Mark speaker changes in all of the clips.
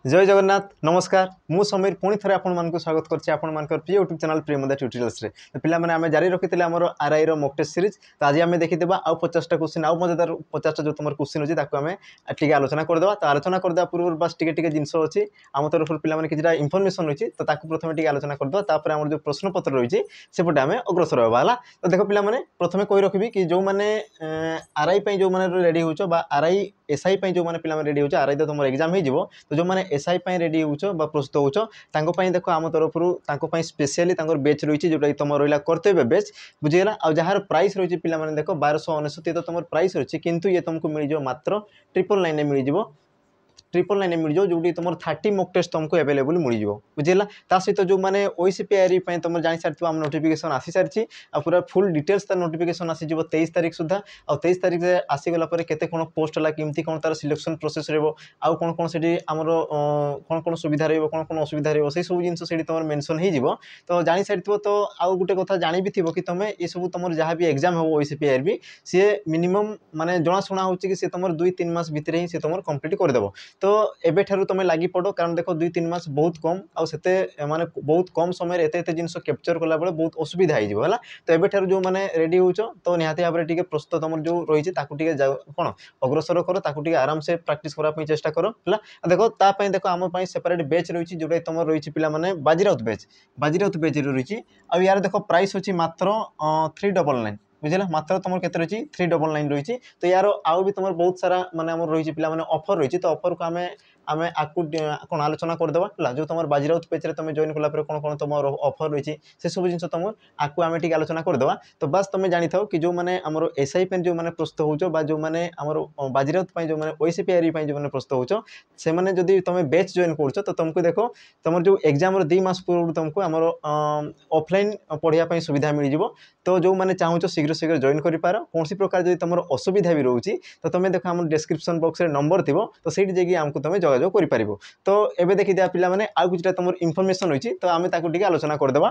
Speaker 1: जय जगन्नाथ नमस्कार मु समीर पुणी थे आपको स्वागत करछि प्रिय यूट्यूब चैनल प्रियमदा ट्यूटोरियल्स रे पिला माने आमे जारी रखिथिले हमर आरआई रो मॉक टेस्ट सीरीज तो आज आमे देखिदेबा आ 50टा क्वेश्चन आ मजेदार 50टा जो तुमर क्वेश्चन अछि ताको आमे टिके आलोचना करदेबा तो आलोचना करदेबा पूर्व बस टिके टिके जिंस अछि आम तरफ पिला माने किछटा इन्फॉर्मेशन रहिछि तो ताको प्रथमे टिके आलोचना करदेबा तापर हमर जो प्रश्न पत्र रहिछि सेपटे आमे अग्रसर होबा हला तो देखो पिला माने प्रथमे कहि रखिबी कि जो माने आरआई पई जो माने रेडी होचो बा आरआई एसआई पई जो माने पिला माने रेडी होचो आरआई तो तुमर एग्जाम हे जिवो तो जो माने एसआई पई रेडी होचो बा प्रस्तुत होचो तांको पई देखो आम तरफरु तांको पई स्पेशली तांकर बैच रहिछि जोटा तुम रहिला कर्तव्य बैच बुझिगला आ जहार प्राइस रहिछि पिला माने देखो 1299 तो तुमर प्राइस रहिछि किंतु ये तुमको मिल जो मात्र 999 मिल जिवो 999 मिल जो जोटी तुम 30 मॉक टेस्ट तुमको अवेलेबल मिल जिवो बुझिला ता सहित जो माने ओसीपीआरई पई तुम जानि सारथिबो हम नोटिफिकेशन आसी सारछि आ पूरा फुल डिटेल्स तार नोटिफिकेशन आसी जिवो 23 तारिख सुधा आ 23 तारिख रे आसी गला परे केते कोन पोस्ट हला किमती कोन तार सिलेक्शन प्रोसेस रहबो आ कोन कोन सेठी हमरो कोन कोन सुविधा रहबो कोन कोन असुविधा रहबो से सब जिंस सेठी तुम मेंशन हे जिवो तो जानि सारथिबो तो आ गुटे कथा जानि भी थिबो कि तुम ए सब तुम जहां भी एग्जाम हो ओसीपीआरई से मिनिमम माने जणा सुना होछि कि से तुम 2-3 मास भितरे ही से तुम कंप्लीट कर देबो तो एबे ठारू तुम लगी पड़ो कारण देखो 2-3 मास बहुत कम आ सेते माने बहुत कम समय एते एते जिंस कैप्चर कला बेले बहुत असुविधा हे जिवो हला तो एबे ठारू जो माने रेडी होचो तो निहाती भाबरे टिके प्रस्तुत हमर जो रहिछि ताकू टिके कोन अग्रसर करो ताकू टिके आराम से प्रैक्टिस करा पई चेष्टा करो हला देखो ता पई देखो हम पई सेपरेट बैच रहिछि जोटा तुम रहिछि पिला माने बाजीराउत बैच रहिछि आ यार देखो प्राइस होछि मात्र 399 बुझिला मात्र तुम केते रहिछि 399 रहिछि तो यार आउ भी तुम बहुत सारा माने हमर रहिछि पिला माने ऑफर रहिछि तो ऑफर को हमें आमे आकु कोन आलोचना कर देबा हला जो तुम बाजीराउत पेज रे तुम जॉइन कला पर कोन कोन तुम ऑफर रहिछि से सब जिंस तुम आकु आमे ठीक आलोचना कर देबा तो बस तुम जानि थाओ कि जो माने हमर एसआई पेन जो माने प्रस्तुत होचो बा जो माने हमर बाजीराउत पई जो माने ओसीपीआरई पई जो माने प्रस्तुत होचो से माने जदी तुम बैच जॉइन करछो तो तुमको देखो तुमर जो एग्जाम रो 2 मास पूर्व तुमको हमर ऑफलाइन पढिया पई सुविधा मिल जिवो तो जो माने चाहूचो शीघ्र शीघ्र जॉइन करि पारो कोनसी प्रकार जदी तुमर असुविधा भी रहउची तो तुम देखो हम डिस्क्रिप्शन बॉक्स रे नंबर थिबो तो सेठी जेगी हमको तुम जोगाजोग करि पारिबो तो एबे देखि दिया पिला माने आ कुछटा तुमर इन्फॉर्मेशन होइची तो आमे ताकू टिके आलोचना कर देबा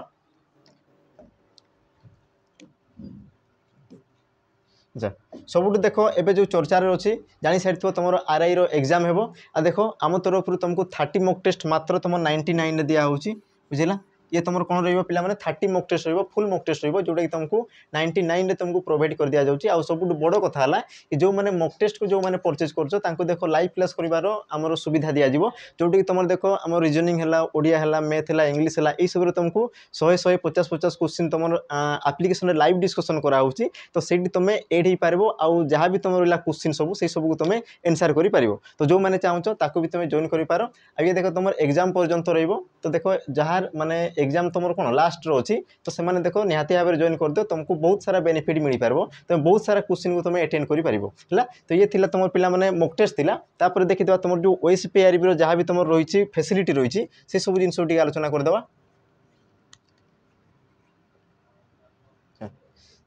Speaker 1: जा सबुठ देखो एबे जो चर्चा रे अछि जानि सारथिबो तुमर आरआई रो एग्जाम हेबो आ देखो आम तरफ तुमको 30 मॉक टेस्ट मात्र तुम 99 रे दिया होउची बुझिला ये तुम कौन रहिबो पिला माने 30 मॉक टेस्ट रहिबो फुल मॉक टेस्ट रहिबो जोटा कि तुमको 99 रे तुमको प्रोवाइड कर दिया जाउची आ सबुठ बड़ कथा हला कि जो माने मॉक टेस्ट को जो माने परचेज करछो तांको देखो लाइव क्लास करिवारो हमरो सुविधा दिया जिवो जोटा कि तुमर देखो हमर रीजनिंग हला ओडिया हला मैथ हला इंग्लिश हला ए सब रे तुमको 100 50 क्वेश्चन तुमर एप्लीकेशन रे लाइव डिस्कशन करा होउची तो सेठी तुमे एड ही पारबो आ जहां भी तुमर ला क्वेश्चन सब से सब को तुमे आंसर करि पारिबो तो जो माने चाहूचो ताको भी तुमे जॉइन करि पारो आ ये देखो तुमर एग्जाम पर्यंत रहइबो तो देखो जहार माने एग्जाम तुमर कोन लास्ट रो अछि तो से माने देखो निहाती भाबरे जॉइन कर दो तुमको बहुत सारा बेनिफिट मिल पारबो तुम बहुत सारा क्वेश्चन को तुमे अटेंड करि पारिबो हला तो ये थिला तुमर पिला माने मॉक टेस्ट थिला तापर देखितबा तुमर जो ओएसपीआरई रो जहां भी तुमर रहिछि फैसिलिटी रहिछि से सब जिंस टिके आलोचना कर देबा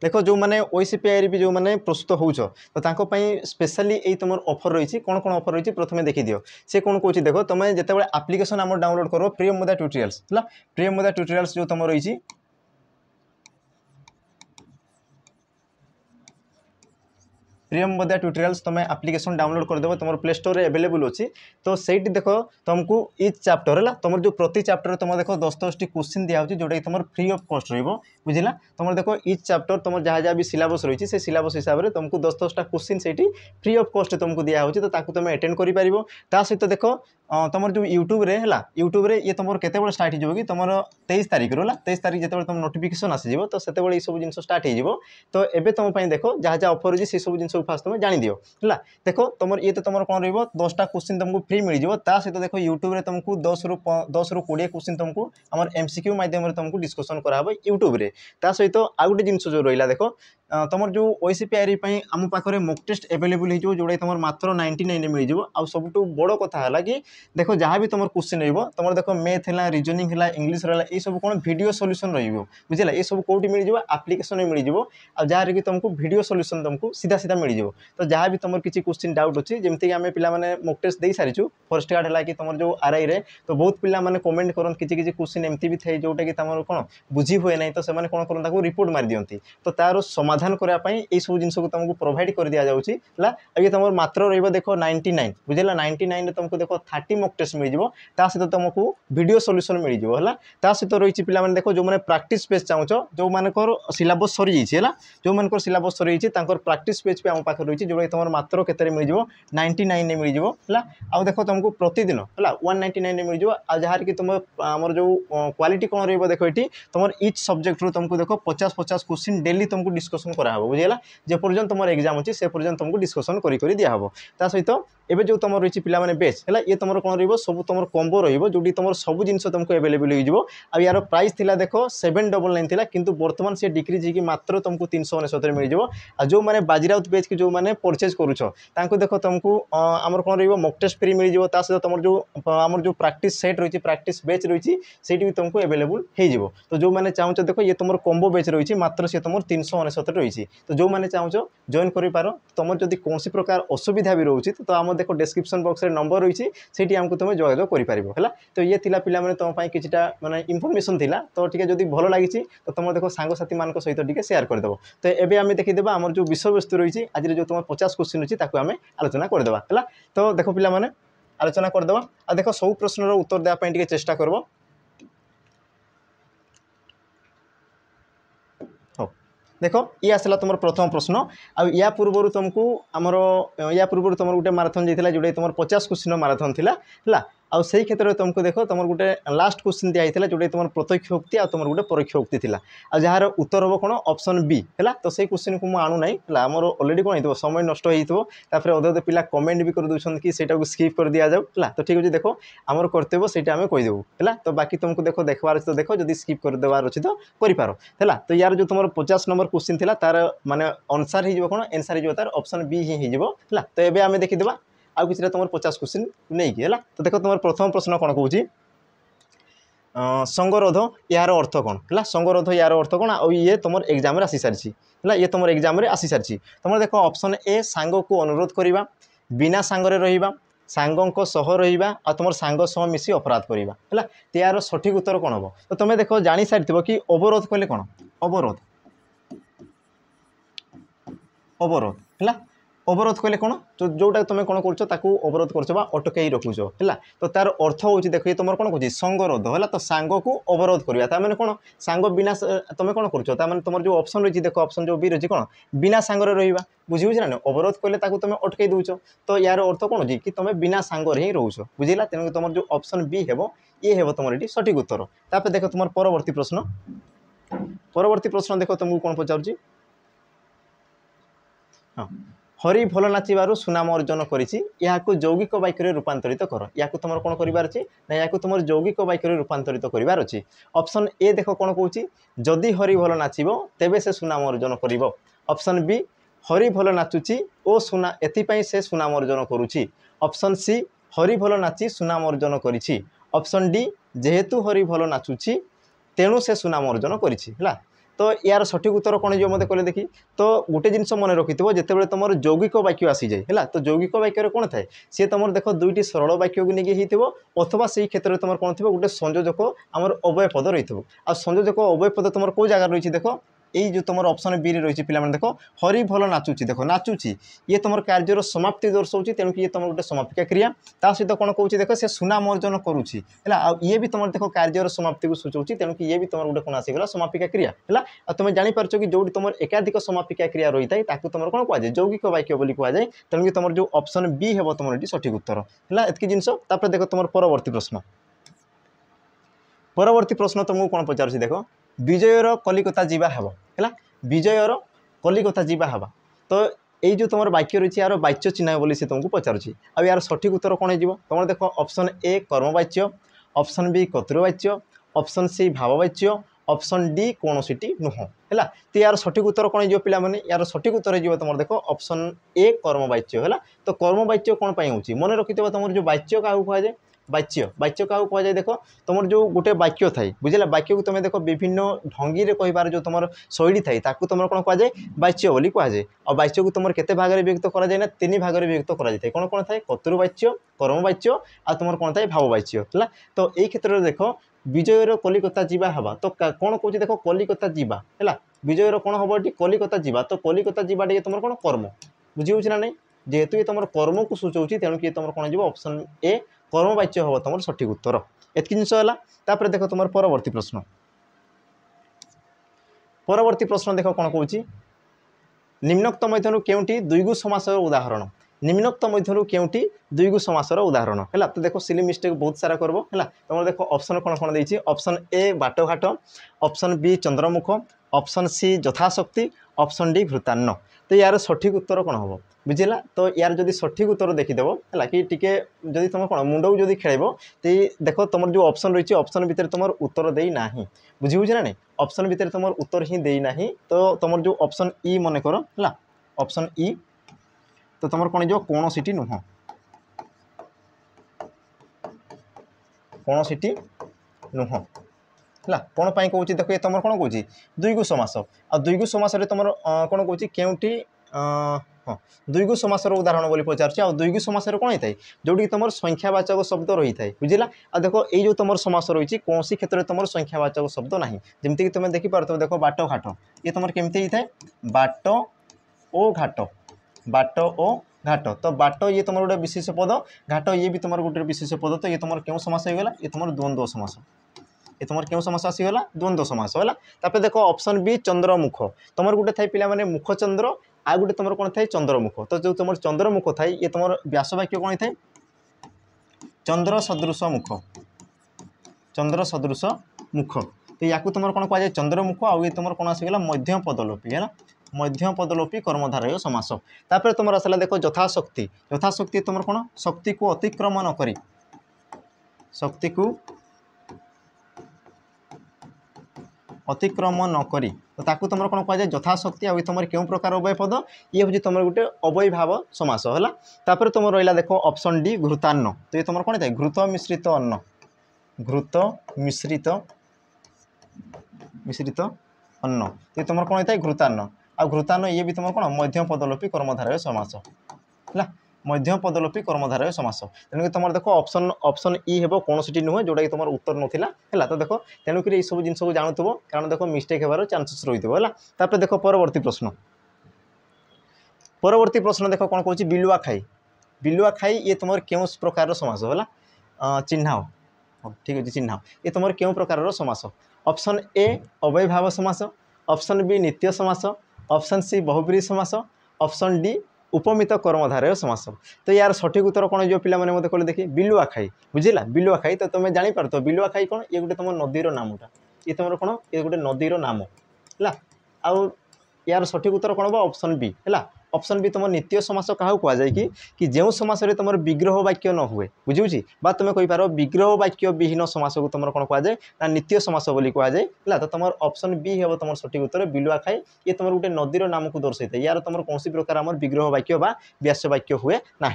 Speaker 1: देखो जो माने ओसीपीआरई भी जो माने प्रस्तुत होउछो तो तांको पई स्पेशली एई तुमर ऑफर रहिछि कोन कोन ऑफर रहिछि प्रथमे देखि दियो से कोन कोछि देखो तुमे जते बेले एप्लीकेशन हमर डाउनलोड करो प्रियमदा ट्यूटोरियल्स हला प्रियमदा ट्यूटोरियल्स जो तुमर रहिछि प्रियमदा ट्यूटोरियल्स तुम एप्लीकेशन डाउनलोड कर देबो तुम प्ले स्टोर रे अवेलेबल अछि तो सेठी देखो तुमको इच चैप्टर हला तुम जो प्रति चैप्टर तुम देखो 10-10 टी क्वेश्चन दिया होछि जोटा कि तुम फ्री ऑफ कॉस्ट रहइबो बुझिला तुम देखो इच चैप्टर तुम जहा जहा भी सिलेबस रहिछि से सिलेबस हिसाब रे तुमको 10-10 टा question Sethi free of cost तुमको दिया होछि तो ताकू तुम अटेंड करि पारिबो ता सहित देखो तुम जो यूट्यूब रे हला यूट्यूब रे ये तुम केते बेले स्टार्ट हिजो कि तुम 23 तारिख रो हला 23 तारिख जते बेले तुम नोटिफिकेशन आसी जिवो तो सेते बेले ई सब जिंस स्टार्ट हिजिवो तो एबे तुम पई देखो जहा जहा ऑफर होछि से सब जिंस फास्ट तुम जानि दियो हला देखो तुम ये तो तुम कौन रहिबो 10 टा क्वेश्चन तुमको फ्री मिल जिवो ता सहित देखो यूट्यूब रे तुमको 10 रु 20 क्वेश्चन तुमको हमर एमसीक्यू माध्यम रे तुमको डिस्कशन कराबो यूट्यूब रे ता सहित आ गुटे जिंस जो रहिला देखो तुम जो ओसीपीआरई पई आम पाखरे मॉक टेस्ट अवेलेबल हो जो जोड़ा तुम मात्र 99 रे मिल जिवो आ सबटु बड़ कथा हला कि देखो जहां भी तुम क्वेश्चन रहइबो तुम देखो मैथ हला रीजनिंग हला इंग्लिश हला ए सब कोन वीडियो सॉल्यूशन रहइबो बुझिला ए सब कोठी मिल जिवो एप्लीकेशन रे मिल जिवो आ जहां रे कि तुमको वीडियो सॉल्यूशन तुमको सीधा सीधा मिल जिवो तो जहां भी तुम किसी क्वेश्चन डाउट अछि जेमति कि हमें पिला माने मॉक टेस्ट देई सारिछु फर्स्ट गार्ड हला कि तुम जो आरआई रे तो बहुत पिला माने कमेंट करन किछि क्वेश्चन एमति भी थे जोटा कि तुम कोन बुझी होय नै तो से माने कोन करन ताको रिपोर्ट मार दियंती तो तारो समाधान समाधान करने ये सब जिन को तुमको प्रोवाइड कर दि जाऊँगी है। ये तुम मात्र रही देख 99 बुझेगा 99 तुमको देख 30 मॉक टेस्ट मिल जाए सहित तुमको वीडियो सॉल्यूशन मिल जाए सहित रही पे देख जो मैंने प्रैक्टिस पेज चाहूँ जो मानकर सिलेबस सरी जाइए जो मानकर सिलेबस सरी जाइए प्रैक्टिस पेज पे आम पाखे रही जो तुम मात्र के मिल जाए 99 मिल जाए आउ देख तुमको प्रतिदिन है 199 मिल जाए जहाँ कि तुम आमर जो क्वालिटी कौन रही देख ये तुम इच सब्जेक्ट रू तुमको देख 50 क्वेश्चन डेली तुमको डिस्कसन कराब बुझेगा जे पर्यंत तुम एग्जाम अच्छी से पर्यंत तुमको डिस्कसन कर दिहब ता सहित एवं जो तुम रही पे बेच है ये तुम कौन रही सब तुम कॉम्बो रही तुम सब जिन तुमको एवेलेबल हो यार प्राइस थिला देख 799 थिला किंतु वर्तमान से डिक्रीज होगी मात्र तुमको 399 मिल जाए जो मैंने बाजीराउत बेच की जो मैंने परचेज करुच देख तुमको आमर कौन रही मॉक टेस्ट फ्री मिल जाए सहित तुम जो आमर जो प्रैक्टिस सेट रही प्रैक्टिस बेच रही भी तुमको एवेलेबल हो तो जो मैंने चाहूँ देख ये तुम कॉम्बो बेच रही मात्र सी तुम 399 रही तो जो मैंने चाहूँ जॉइन कर तुम जब कौन प्रकार असुविधा भी रोचे तो आम देख डिस्क्रिप्शन बॉक्स रे नंबर रही है आमको तुम जोगाजोग कर तो ये थिला पिला माने तुम पाई किछटा माने इनफॉरमेशन थिला तो ठीक है जदि भल लगी तो तुम देखो सांगसाथी मान सहित टिके शेयर करदेव तो एबे आम देखीदेवा आमर जो विषय वस्तु रही आज जो तुम 50 क्वेश्चन रही आम आलोचना करदेवा है। तो देख पिला माने आलोचना करदेवा आ देख सब प्रश्नर उत्तर देवाई टिके चेष्टा करब। देख ये आसला तुम प्रथम प्रश्न आ पूर्व तुमको आमर या पूर्व तुम गोटे माराथन जाइए जोटा तुम 50 क्वेश्चन माराथन थिला है आउ से क्षेत्र में तुमको देख तुम गोटे लास्ट क्वेश्चन दिखाई जोटा तुम प्रत्यक्ष उक्ति आ तुम गोटे परोक्ष उक्ति थिला आ जार उत्तर हम कौन ऑप्शन बी है तो से क्वेश्चन को मुझे आणु ना है आमर ऑलरेडी कौन हो समय नष्ट होपर अधे अधे पिला कमेंट भी कर दूसरा कि सेटा स्किप कर दि जाऊ है तो ठीक अच्छे देख आमर कर्तव्य से आम कहीदेव है तो बाकी तुमको देख देखबार तो देख जब स्किप करदेवार अच्छे तो कर तो यार जो तुम 50 नंबर क्वेश्चन थिला तार माने आंसर हो कौन आंसर हो तार ऑप्शन बी ही हो तो ये आम देखीदेवा आउ कि तुम 50 क्वेश्चन नहीं है तो देख तुम प्रथम प्रश्न कौन कौन संगरोध यार अर्थ कौन है संगरोध यार अर्थ कौन आ ये तुम एग्जाम आसी सारी है ये तुम एग्जाम आसी सारी तुम देख ऑप्शन ए सांग को अनुरोध करवा बिना सांगरे रहिबा सांगों सह रहिबा आ तुम सांग सह मिसी अपराध करवा है तो यार सठिक उत्तर कौन हम तो तुम देख जानी सारी कि अवरोध कहले कौन अवरोध अवरोध है अवरोध कहले कौन तो जोटा तुम कौन कर अवरोध कर अटकई रखुच है तो तार अर्थ हूँ देख ये तुम कौन कह संगरोध है तो सांग को अवरोध करवा मैंने कौन सांग बिना तुम कौन कर तुम जो ऑप्शन रही देख ऑप्शन जो बी रही कौन बिना सांगरे रहा बुझी ना अवरोध कहले तुम अटकई दौच तो यार अर्थ कौन हो कि तुम बिना सांगरे ही रोच बुझेगा तेणु तुम जो ऑप्शन बी हे ये हे तुम ये सठिक उत्तर तापर देख तुम परवर्ती प्रश्न देख तुमको कौन पचार हाँ हरि भल नाचिबारु सुनाम अर्जन करिछि याकु यौगिक वाक्य रूपांतरित कर या तुम कौन करार अच्छे ना या तुम यौगिक वाक्य रूपांतरित करार अच्छे ऑप्शन ए देख कौन कौच जदि हरि भल नाचिबो तेबे से सुनाम अर्जन करिवो ऑप्शन बी हरि भल नाचुची ओ सुना एथिपाई से सुनाम अर्जन करुछि ऑप्शन सी हरि भल नाची सुनाम अर्जन करिछि ऑप्शन डी जेहेतु हरि भल नाचुची तेणु से सुनाम अर्जन करिछि है तो यार सठिक उत्तर कौन जो मत कहले देखी तो गोटे जिनस मन रखि जिते तुम यौगिक वाक्य आसी जाए है तो यौगिक वाक्य कौन थाए सी तुम देख दुईटी सरल वाक्य को लेकिन अथवा से क्षेत्र में तुम कौन थी गोटे संयोजक आम अव्यय पद रही आ संयोजक अव्यय पद तुम कौ जगह रही देख यही जो तुम ऑप्शन बी रही पे देख हरि भल नाचुची देख नाचुची ये तुम कार्यर समाप्ति दर्शाऊँ तेणुक ये तुम गोटे समापिका क्रिया सहित कौन कौन देख से सुनाम अर्जन करुँची है ये भी तुम देख कार्यर समाप्ति को सूचाऊँ तेणुक ये भी तुम गोटे कौन आसीगला समापिका क्रिया है तुम जापर कि जो तुम एकाधिक समापिका क्रिया रही है तुम कौन कहुए यौगिक वाक्य बोली कहुए तेणुक तुम जो ऑप्शन बी हे तुम ये सठिक उत्तर है एतकी जिनस देख तुम परवर्ती प्रश्न तुमको कौन पचार देख विजयर कलिकता जीवा हेब है विजयर कलिकता जीवा हेबा तो यही जो तुम वाक्य रही यार वाच्य चिन्ह बोली से तुमको पचारुची आ यार सठिक उत्तर कौन हो तुम देख ऑप्शन ए कर्मवाच्य ऑप्शन बी कर्तृवाच्य ऑप्शन सी भाववाच्य ऑप्शन डी कौन सीटी नुह है तो यार सठिक उत्तर कौन हो पे यार सठिक उत्तर हो तुम देख ऑप्शन ए कर्मवाच्य है तो कर्मवाच्य कौन हो मन रखि तुम जो वाच्य क्या कहुए वाच्य वाच्य क्या कहुए देख तुम जो गोटे वाक्य थाई बुझे वाक्य को तुम देख विभिन्न ढंगी में कहार जो तुम शैली थाई तुम कौन कहुए वाच्य बोली कहुए और वाच्य को तुम केते भाग में विभक्त कराए ना 3 भाग में विभक्त कराए कौन कौन थाए कर्तृवाच्य कर्मवाच्य आ तुम कौन थाए भाववाच्य है तो यही क्षेत्र में देख विजयर कलिकता जीवा हवा तो कौन कौन देख कलिकता जीवा है विजयर कौन हम ये कलिकता जावा तो कलिकता जावा ये तुम कौन कर्म बुझी हो ना नहीं जेहेतु ये तुम कर्म को सूचाऊँ तेणु कि तुम कौन जी ऑप्शन ए कर्मवाच्य हम तुम सठिक उत्तर एतकी जिनस है देख तुम परवर्ती प्रश्न परवर्ती प्रश्न देख कौन कौच निम्नोक्त मध्यरु केउंटी द्विगु समासर उदाहरण निम्नोक्त मध्यरु केउंटी द्विगु समासर उदाहरण है तो देखो सिली मिस्टेक बहुत सारा करबो है तुम देखो ऑप्शन कौन कौन देछि ऑप्शन ए बाटघाट ऑप्शन बी चंद्रमुख ऑप्शन सी यथाशक्ति ऑप्शन डी घृतान्न तो यार सठिक उत्तर कौन हम बुझेगा तो यार जदि सठिक उत्तर देखीदेव है कि टिके जदि तुम कौन मुंड को जदि खेल तो देख तुम जो ऑप्शन रही ऑप्शन भितर तुम उत्तर देना बुझी हो ना नहीं ऑप्शन भितर तुम उत्तर ही देना तो तुम जो ऑप्शन ई मन कर है ऑप्शन ई तो तुम कौन जो कौन सीटी नुह कौन सीटी नुह है कौन पाई कौच देख ये तुम कौन कौच द्विगु समास आ द्विगु समास तुम कौन कौच केउटी हाँ द्विगु समासर उदाहरण बोली पचार आ द्विगु समासर कौन होता है जोटी तुम संख्यावाचक शब्द रही है बुझला आ देखो ये जो तुम समास रही कौन क्षेत्र में तुम संख्यावाचक शब्द ना जमीक तुम देखिपार देख बाट घाट ये तुम केमती होता है बाट ओ घाट बाट ओ घाट तो बाट ये तुम गोटे विशेष पद घाट ये भी तुम गोटे विशेष पद तो ये तुम क्यों समास होगा ये तुम द्वंद्व समास ये तुम क्यों समास आसीगला द्वंद्व समास है देख ऑप्शन बी चंद्रमुख तुम गोटे थाई पिला माने मुख चंद्र आ गोटे तुम कौन थाई चंद्रमुख तो जो तुम चंद्रमुख थाई ये तुम व्यास वाक्य कौन थाई चंद्र सदृश मुख चंद्र सदृश मुख तो या तुम कौन कह चंद्रमुख आ तुम कौन आसीगला मध्यम पदलोपी है मध्यम पदलोपी कर्मधारय समास तापर तुम आसला देख यथाशक्ति यथाशक्ति तुम कौन शक्ति को अतिक्रम न करी शक्ति को अतिक्रम न करी तो ताकू तुम कौन कह यथाशक्ति आ तुम क्यों प्रकार अव्यय पद ये हूँ तुम गोटे अव्ययभाव समास है तापर तुम रहा देख ऑप्शन डी घृतान्न तो ये तुम कौन था घृत मिश्रित अन्न घृत मिश्रित मिश्रित अन्न ये तुम कौन होता है घृतान्न आ घृतान्न ये भी तुम कौन मध्यम पदलोपी कर्मधारय समास है मध्यम पदलोपी कर्मधारय समास तेणुक तुम देख ऑप्शन ऑप्शन ई हे कौन सी नुहे जोटा कि तुम उत्तर नाला है तो देख तेणुक ये सब जिन को जानूब कारण देख मिस्टेक होबार चांसेस रही है देख परवर्ती प्रश्न परवर्ती प्रश्न देख कौन कौन बिलुआ खाई ये तुम क्यों प्रकार समास है चिन्ह ठीक अच्छे चिन्ह ये तुम क्यों प्रकार समास ऑप्शन ए अव्ययभाव समास ऑप्शन बी नित्य समास ऑप्शन सी बहुब्रीहि समास ऑप्शन डी उपमित कर्मधारय समास तो यार सठिक उत्तर कौन जो पिला मत कह देखिए बिलुआ खाई बुझेगा बिलुआ खाई तो तुम जापर तो बिलुआ खाई कौन ये गोटे तुम नदीर नामटा ये तुम कौन ये गोटे नदीर नाम है आउ यार सठिक उत्तर कौन हम ऑप्शन बी है ऑप्शन बी तुम नित्य समास क्या कहुए कि जो समास तुम विग्रह वाक्य न हुए बुझे तुम कहींपार विग्रह वाक्य विहीन समास को तुम कौन कहुए ना नित्य समास बोली कहुए तो तुम ऑप्शन बी हम तुम सठिक उत्तर बिलुआ खाई ये तुम गोटे नदीर नाम को दर्शाई था यार तुम कौन प्रकार आम विग्रह वाक्य बा व्यास वाक्य हुए ना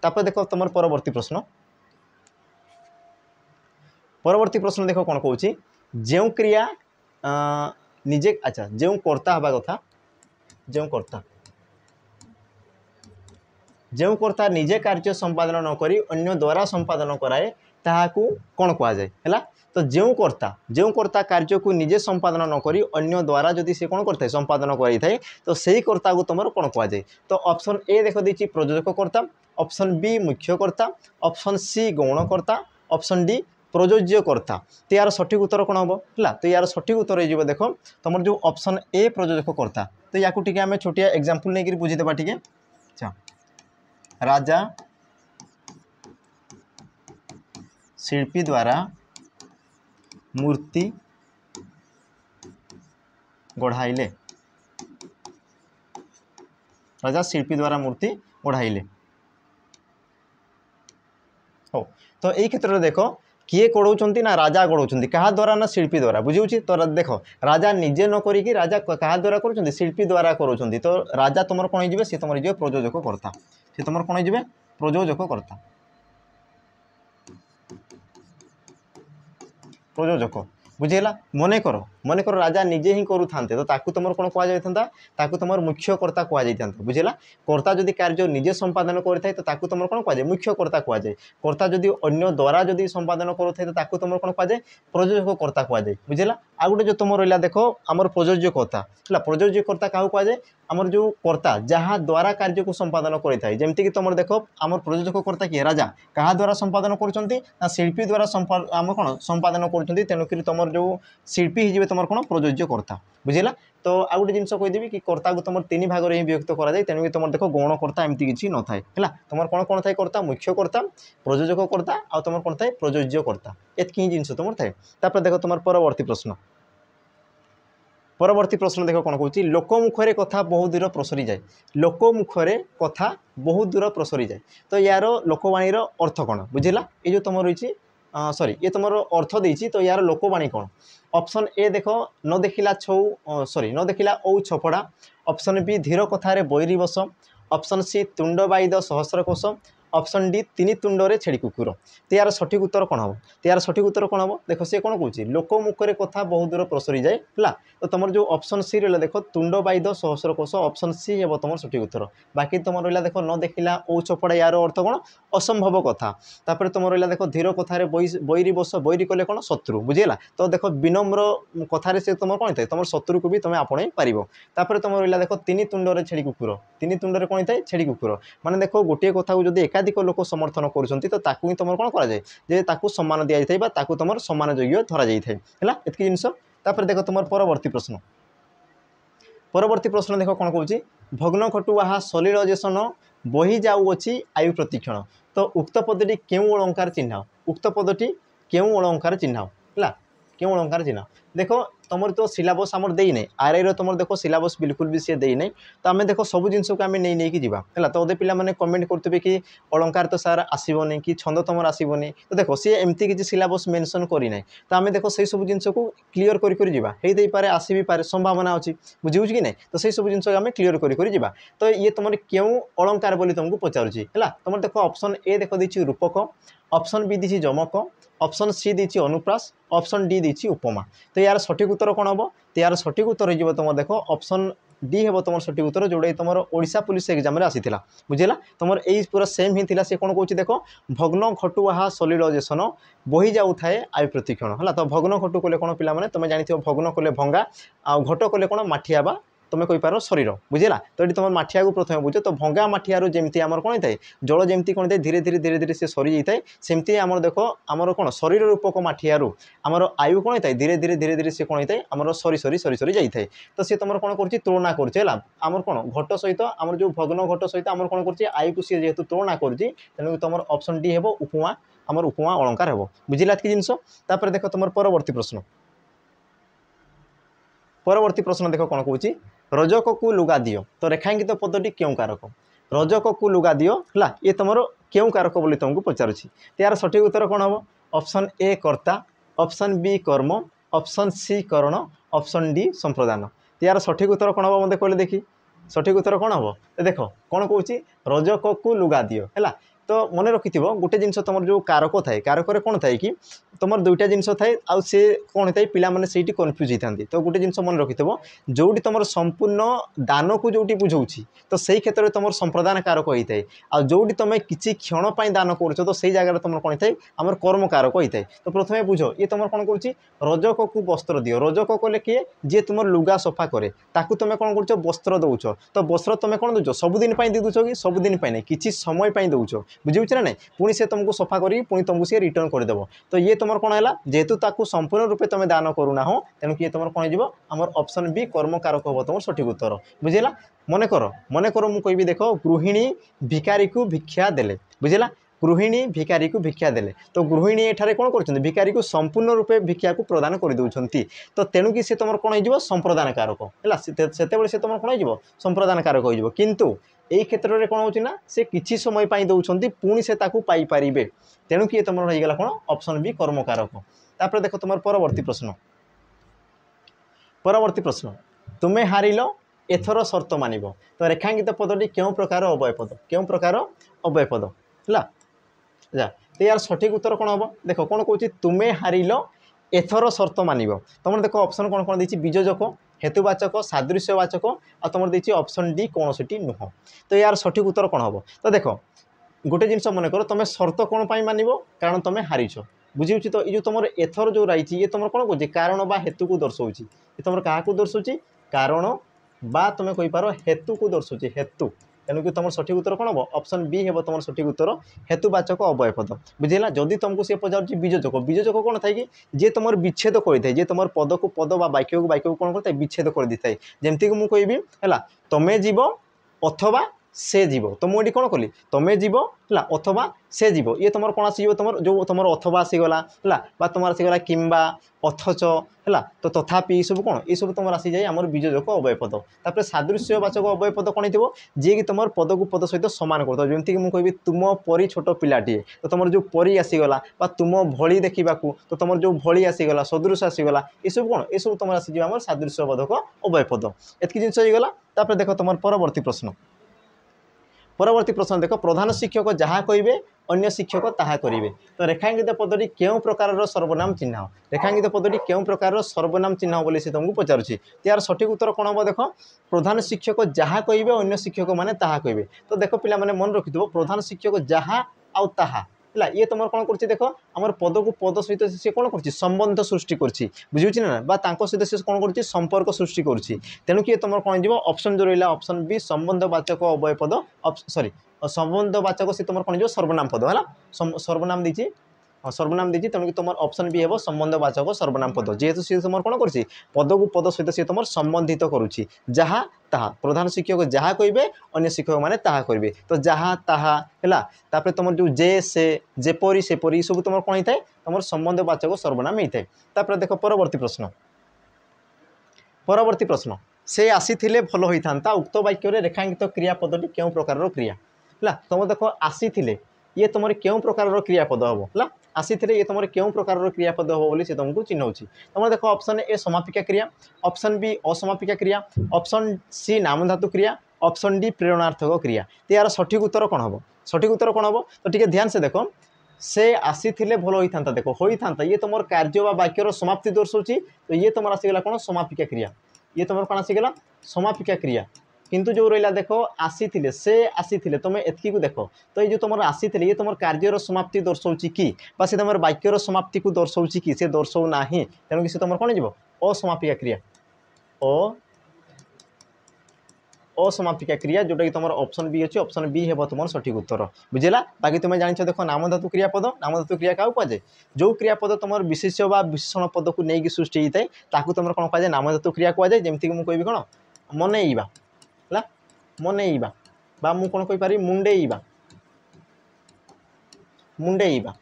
Speaker 1: देख तुम परवर्ती प्रश्न देख कौन कौच जो क्रिया निजे अच्छा जो कर्ता हवा कथा जो कर्ता निजे कार्य संपादन न करी अन्य द्वारा संपादन कराए ताहाकू कौन कहुए है तो जो कर्ता कार्य को निजे संपादन न करी अन्य द्वारा जदि से कौन करता है संपादन कराई थाए तो सही कर्ता को तुम कौन कहुए तो ऑप्शन ए देख देती प्रयोजक कर्ता ऑप्शन बी मुख्यकर्ता ऑप्शन सी गौणकर्ता ऑप्शन डी प्रयोज्यकर्ता तो यार सठिक उत्तर कौन हम है तो यार सठिक उत्तर हो देख तुम जो ऑप्शन ए प्रयोजककर्ता तो या आम छोटिया एग्जांपल नहीं बुझीदेवा टे अच्छा राजा शिल्पी द्वारा मूर्ति गढ़ाइले राजा शिल्पी द्वारा मूर्ति गढ़ाइले हो तो यही क्षेत्र में देख किए गढ़ाऊँ ना राजा गढ़ाऊँ क्या द्वारा ना शिल्पी द्वारा बुझे तो देख राजा निजे न करी राजा क्या द्वारा कर शिल्पी द्वारा कर तो राजा तुम कौन हो सी तुम प्रयोजक कर्ता सी तुम कौन हो प्रयोजक कर्ता प्रयोजक बुझेगा मन कर राजा निजे ही करूँ तो ताकू तुम कौन कहुता ताकू तुम मुख्य कर्ता कहुता बुझेगा कर्ता जदि कार्य निजे संपादन करें तो ताकू तुम कौन कहुए मुख्य कर्ता कहुए कर्ता जदि अन्य द्वारा जदि संपादन करें तो ताकू तुम कौन कहुए प्रयोजक कर्ता कहुए बुझेगा आ गए जो तुम रहा देख आमर प्रयोज्यकर्ता है प्रयोज्यकर्ता क्या कहुए आमर जो कर्ता जहाँ द्वारा कार्य को संपादन करें जमीक तुम देख आम प्रयोजकर्ता किए राजा क्या द्वारा संपादन कर शिल्पी द्वारा आम कौन संपादन कर तेणुक तुम जो शिल्पी हो तुम कौन प्रयोज्यकर्ता बुझेगा तो आ गए जिन कहीदेवी कि कर्ता को तुम तीन भाग में विभक्त कराए तेणुक तुम देख गौणकर्ता एमती किसी न थाए है तुम कौन कौन थाए कर्ता मुख्य कर्ता प्रयोजकर्ता आ तुम कौन थाए प्रयोज्यकर्ता एतकी जिन तुम थाए देख तुम परवर्ती प्रश्न परवर्ती प्रश्न देख कौन कौन लोकमुखरे कथा बहुत दूर प्रसरी जाए लोकमुखरे कथा बहुत दूर प्रसरी जाए तो यार लोकवाणीर अर्थ कौन बुझेगा ये जो तुम रही सॉरी ये तुम अर्थ देती तो यार लोकवाणी कौन ऑप्शन ए देख न देखिला छौ सॉरी न देखिला औ छपड़ा ऑप्शन बी धीर कथार बैरी बस ऑप्शन सी तुंड बाईद सहस्रकोश ऑप्शन डी तीन तुंडरे छेड़ी कुकुर तो यार सठिक उत्तर कौन हम तो यार सठिक उत्तर कौन हम देख सी कौन कौन लोकमुखरे कथा बहुत दूर प्रसरी जाए है तो तुम जो ऑप्शन सी रहा देख तुंड बाईद सहस्रकोश ऑप्शन सी हे तुम सठिक उत्तर बाकी तुम रहा देख न देखिला ओ चपड़ा यार अर्थ कौन असंभव कथा तापर तुम रहा देख धीर कथार बैरी बस बैरी कले कौन शत्रु बुझेगा तो देख विनम्र कथार से तुम कौन था तुम शत्रु को भी तुम आपणे पार तुम रहा देख तीन तुंडरे छेड़ी कुकुर तीन तुंडरे कौन था छेड़ी कुकुर माने देख गोटे कथा को जब एकाधिक लोक समर्थन करुँच तो ताकू ही तुम कौन कर सम्मान दि जाए तुम सम्मान योग्य धरा जाए है एतक जिनस देख तुम परवर्ती प्रश्न परवर्ती प्रश्न देख कौन कौन भग्न खटुआहा सलिल जेसन बही जाऊँगी आयु प्रतिक्षण तो उक्त पदटी क्यों अलंकार चिन्ह उक्त पदटी क्यों अलंकार चिन्ह है क्यों अलंकार चिन्ह देख तुम तो सिलेबस आमर देना आरआई तुम देख सिलेबस बिल्कुल भी सी देना तो आम देख सब जिन को आम नहीं नहीं जावा है तो अदे पे कमेंट करेंगे कि अलंकार तो सार आसबनी कि छंद तुम आसबनी तो देख सी एमती किसी सिलेबस मेंशन करना तो आम देख से सब जिन को क्लीयर कर आसी भी पारे संभावना अच्छी बुझे कि नहीं तो से सब जिन आम क्लीयर कर तो ये तुम क्यों अलंकार बोली तुमको पचारुची है तुम देख ऑप्शन ए देख दी रूपक ऑप्शन बी दी जमक ऑप्शन सी दी अनुप्रास ऑप्शन डी दी उपमा तो यार सठिक उत्तर कौन हम तो यार सठिक उत्तर हो तुम देख ऑप्शन डी हे तुम सठिक उत्तर जोड़ा तुम ओडिशा पुलिस एग्जाम आसीला बुझेगा तुम यही पूरा सेम ही थी सी कौन कौन देख भग्न घटुआहा सलिल जेसन बही जाऊए आयु प्रतिक्षण है तो भग्न घटु कले कौन पे तुम जानी भग्न कले भंगा आ घट कले कौन माठिया बा तुम्हें कहींपार शरीर बुझेगा तो ये तुम माठिया को प्रथम बुझ तो भंगा माठियार जमी आम कौन थाए जल जमी कौन थाए धीरे धीरे धीरे धीरे से सरी जाए सेमती आम देख आमर कौन शरीर रूपक माठियारू आमर आयु कौन थाए धीरे धीरे धीरे धीरे से कौन थाए आमर सरी सरी सरी सरी जाए तो सी तुम कौन कर तुलना करमर कौन घट सहित आमर जो भग्न घट सहित आमर कौन कर आयु को सी जेहेतु तुलना कर तुम ऑप्शन डी हे उपमा आमर उपमा अलंकार हे बुझिला कि जिनस देख तुम परवर्ती प्रश्न परवर्ती प्रश्न देख कौन कौन रजक को लुगा दियो तो रेखांकित पदटी क्यों कारक रजक को लुगा दियो है ये तुम क्यों कारक बोली तुमको पचारुची तो यार सठिक उत्तर कौन हम ऑप्शन ए कर्ता ऑप्शन बी कर्म ऑप्शन सी करण ऑप्शन डी संप्रदान तो यार सठिक उत्तर कौन हम मत कहले देखी सठिक उत्तर कौन हम देख कौन कौन रजक को लुगा दियो है तो मन रखि गोटे जिन तुम जो कारक थाए कारक कौन थाए कि तुम दुईटा जिन थाए आ सी कौन थाए पिलाने से कन्फ्यूज होता तो गोटे जिन मन रखि जो तुम संपूर्ण दान को जो बुझाऊँ तो सही क्षेत्र में तुम संप्रदान कारक होता है आ जो तुम किसी क्षण पर दान कर तो सही जगह तुम कौन थाए आम कर्म कारक होता है तो प्रथम बुझ ये तुम कौन कर रजक को वस्त्र दियो रजक कले किए जी तुम लुगा सफा करे ताकू तुम कौन कर वस्त्र दौच तो वस्त्र तुम कौन दौच सबुदिन दे दूच कि सबुदिन नहीं किसी समय दौच बुझे ना नहीं पुणी से तुमको सफा करी पुणी तुमको सी रिटर्न करदेव तो ये तुम कौन है जेहेतु ताकू संपूर्ण रूपे तुम दान करूना हो तेणुक ये तुम कौन हो आमर ऑप्शन बी कर्म कारक हम तुम सठिक उत्तर बुझेगा मन कर मुझे कह देख गृहिणी भिकारी को भिक्षा देले बुझेगा गृहिणी भिकारी को भिक्षा देले तो गृहिणी एठारे कौन कर भिकारी को संपूर्ण रूपे भिक्षा को प्रदान कर दौरान तो तेणुक सी तुम कौन हो संप्रदान कारक है से तुम कौन हो संप्रदान कारक हो किंतु यही क्षेत्र में कौन होना से किसी समय दौरान पुणी से पाइपर तेणुक ये तुम रहीगला कौन ऑप्शन बी कर्म कारक तापर देख तुम परवर्ती प्रश्न तुम्हें हारिल एथर शर्त मानिब तो रेखांकित पदटी क्यों प्रकार अव्यय पद है तो यार सठिक उत्तर कौन हम देख कौन कौन तुम्हें हारिल एथर शर्त मानिब तुम देखो ऑप्शन कौन कौन देती बीजोजक हेतुवाचक सादृश्यवाचक आ तुम देती ऑप्शन डी कौन सी नुह तो यार सठिक उत्तर कौन हम तो देख गोटे जिनस मन कर तुम शर्त कौन पर मान कारण तुम हारिछ बुझी तो ये तुम एथर जो रही ये तुम कौन कौन कारण बा हेतु को दर्शाऊँ तुम क्या दर्शाऊँ कारण बा तुम कहींपार हेतु को दर्शाऊँ हेतु तेणुक तुम सठिक उत्तर कौन हम ऑप्शन बी हे तुम सठिक उत्तर हेतुवाचक अव्यय पद बुझेगा जदि तुमको सी पचार बीजोजक बीजोजक कौन थाए कि जे तुम विच्छेद करता है तुम पद को पद वाक्य को वाक्य को कौन करता है विच्छेद कर दी थाए जमती मुझे कहबी है तुम्हें जीव अथवा से जीव तो मुझे कौन कली तुम्हें जीव है अथवा से जीव ये तुम कौन आसो तुम जो तुम अथवा आसीगला है तुम आसीगला किंबा अथच है तो तथापि सब कौन ये सब तुम आसी जाए आम बीजोजक अव्यय पद तापर सादृश्यवाचक अव्यय पद कौन थो जी कि तुम पद को पद सहित सामान कर जमीक मुझे कहबी तुम परी छोट पिलाटीए तो तुम जो परी आसीगला तुम भली देखा तो तुम जो भली आसीगला सदृश आसीगला ये सब कौन ये सब तुम आसीज आम सादृश्यवाचक अव्यय पद एतकी जिन होगा देख तुम परवर्ती प्रश्न परवर्ती प्रश्न देख प्रधान शिक्षक जहाँ कहे अन्य शिक्षक ताहा करेंगे तो रेखांकित पदटी क्यों प्रकार सर्वनाम चिन्ह रेखांकित पदटी क्यों प्रकार सर्वनाम चिन्ह बोली से तुमको पचारुच्छी यार सठिक उत्तर कौन हम देख प्रधान शिक्षक जहाँ कहे अन्य शिक्षक मैंने ताहा कहे तो देख पिला माने मन रखि प्रधान शिक्षक जहाँ आउ ताहा है ये तुम कौन कर देख आम पद को पद सहित सी कौन कर संबंध सृष्टि करुच्ची ना सहित सी कौन कर संपर्क सृष्टि करुच्ची तेणुक ये तुम कौन जीव ऑप्शन जो रहा ऑप्शन बी संबंधवाचक अव्यय पद सॉरी संबंधवाचक सी तुम कौन सर्वनाम पद है सर्वनाम दीची सर्वनाम दीजिए तेणुक तुम ऑप्शन भी हे संबंधवाचक सर्वनाम पद जेहेतु सी तुम कौन कर पद को पद सहित सी तुम संबंधित करुच्ची जहाँ ताहा प्रधान शिक्षक जहाँ कहे अन्य शिक्षक मैंने ताहा करेंगे तो जहाँ ताहा है तुम जो जे से जेपरी सेपरी सब तुम कौन होता है तुम संबंधवाचक सर्वनाम होता है देख परवर्ती प्रश्न से आसी भल होता उक्त वाक्य रेखांकित क्रियापदटी क्यों प्रकार क्रिया है तुम देख आसी ये तुम क्यों प्रकार क्रियापद हम है आसी ये तुम क्यों प्रकार क्रियापद हम बोली से तुमको चिन्ह तुम देख ऑप्शन ए समापिका क्रिया ऑप्शन बी असमापिका क्रिया ऑप्शन सी नाम धातु क्रिया ऑप्शन डी प्रेरणार्थक क्रिया तो यार सठिक उत्तर कौन हम सठिक उत्तर कौन हम तो टी ध्यान से देख से आसी भल होता देख होता ये तुम कार्य व वाक्यर समाप्ति दर्शाऊँ तो ये तुम आसीगला कौन समापिका क्रिया ये तुम कौन आसीगला समापिका क्रिया किंतु जो रहा देख आसी से आसी तुम एतकी को देख तो ये जो तुम आसी ये तुम कार्यर समाप्ति दर्शाऊँ कि से तुम वाक्यर समाप्ति को दर्शाऊँ कि से दर्शाऊ ना तेणुक से तुम कौन जीव असमापिका क्रिया असमापिका क्रिया जोटा कि तुम ऑप्शन बी अच्छी ऑप्शन बी हे तुम सठिक उत्तर बुझेगा बाकी तुम जान देख नाम धातु क्रियापद नाम धातु क्रिया क्या कहुए जो क्रियापद तुम विशेष व विशेषण पद को लेकिन सृष्टि होता है ताकू तुम कौन कहुए नाम धातु क्रिया कहुए जमीक मुझे कहबी कौन मनईवा है मनईवा बा मु कौन कही पारि मुंडेईवा मुंडेईवा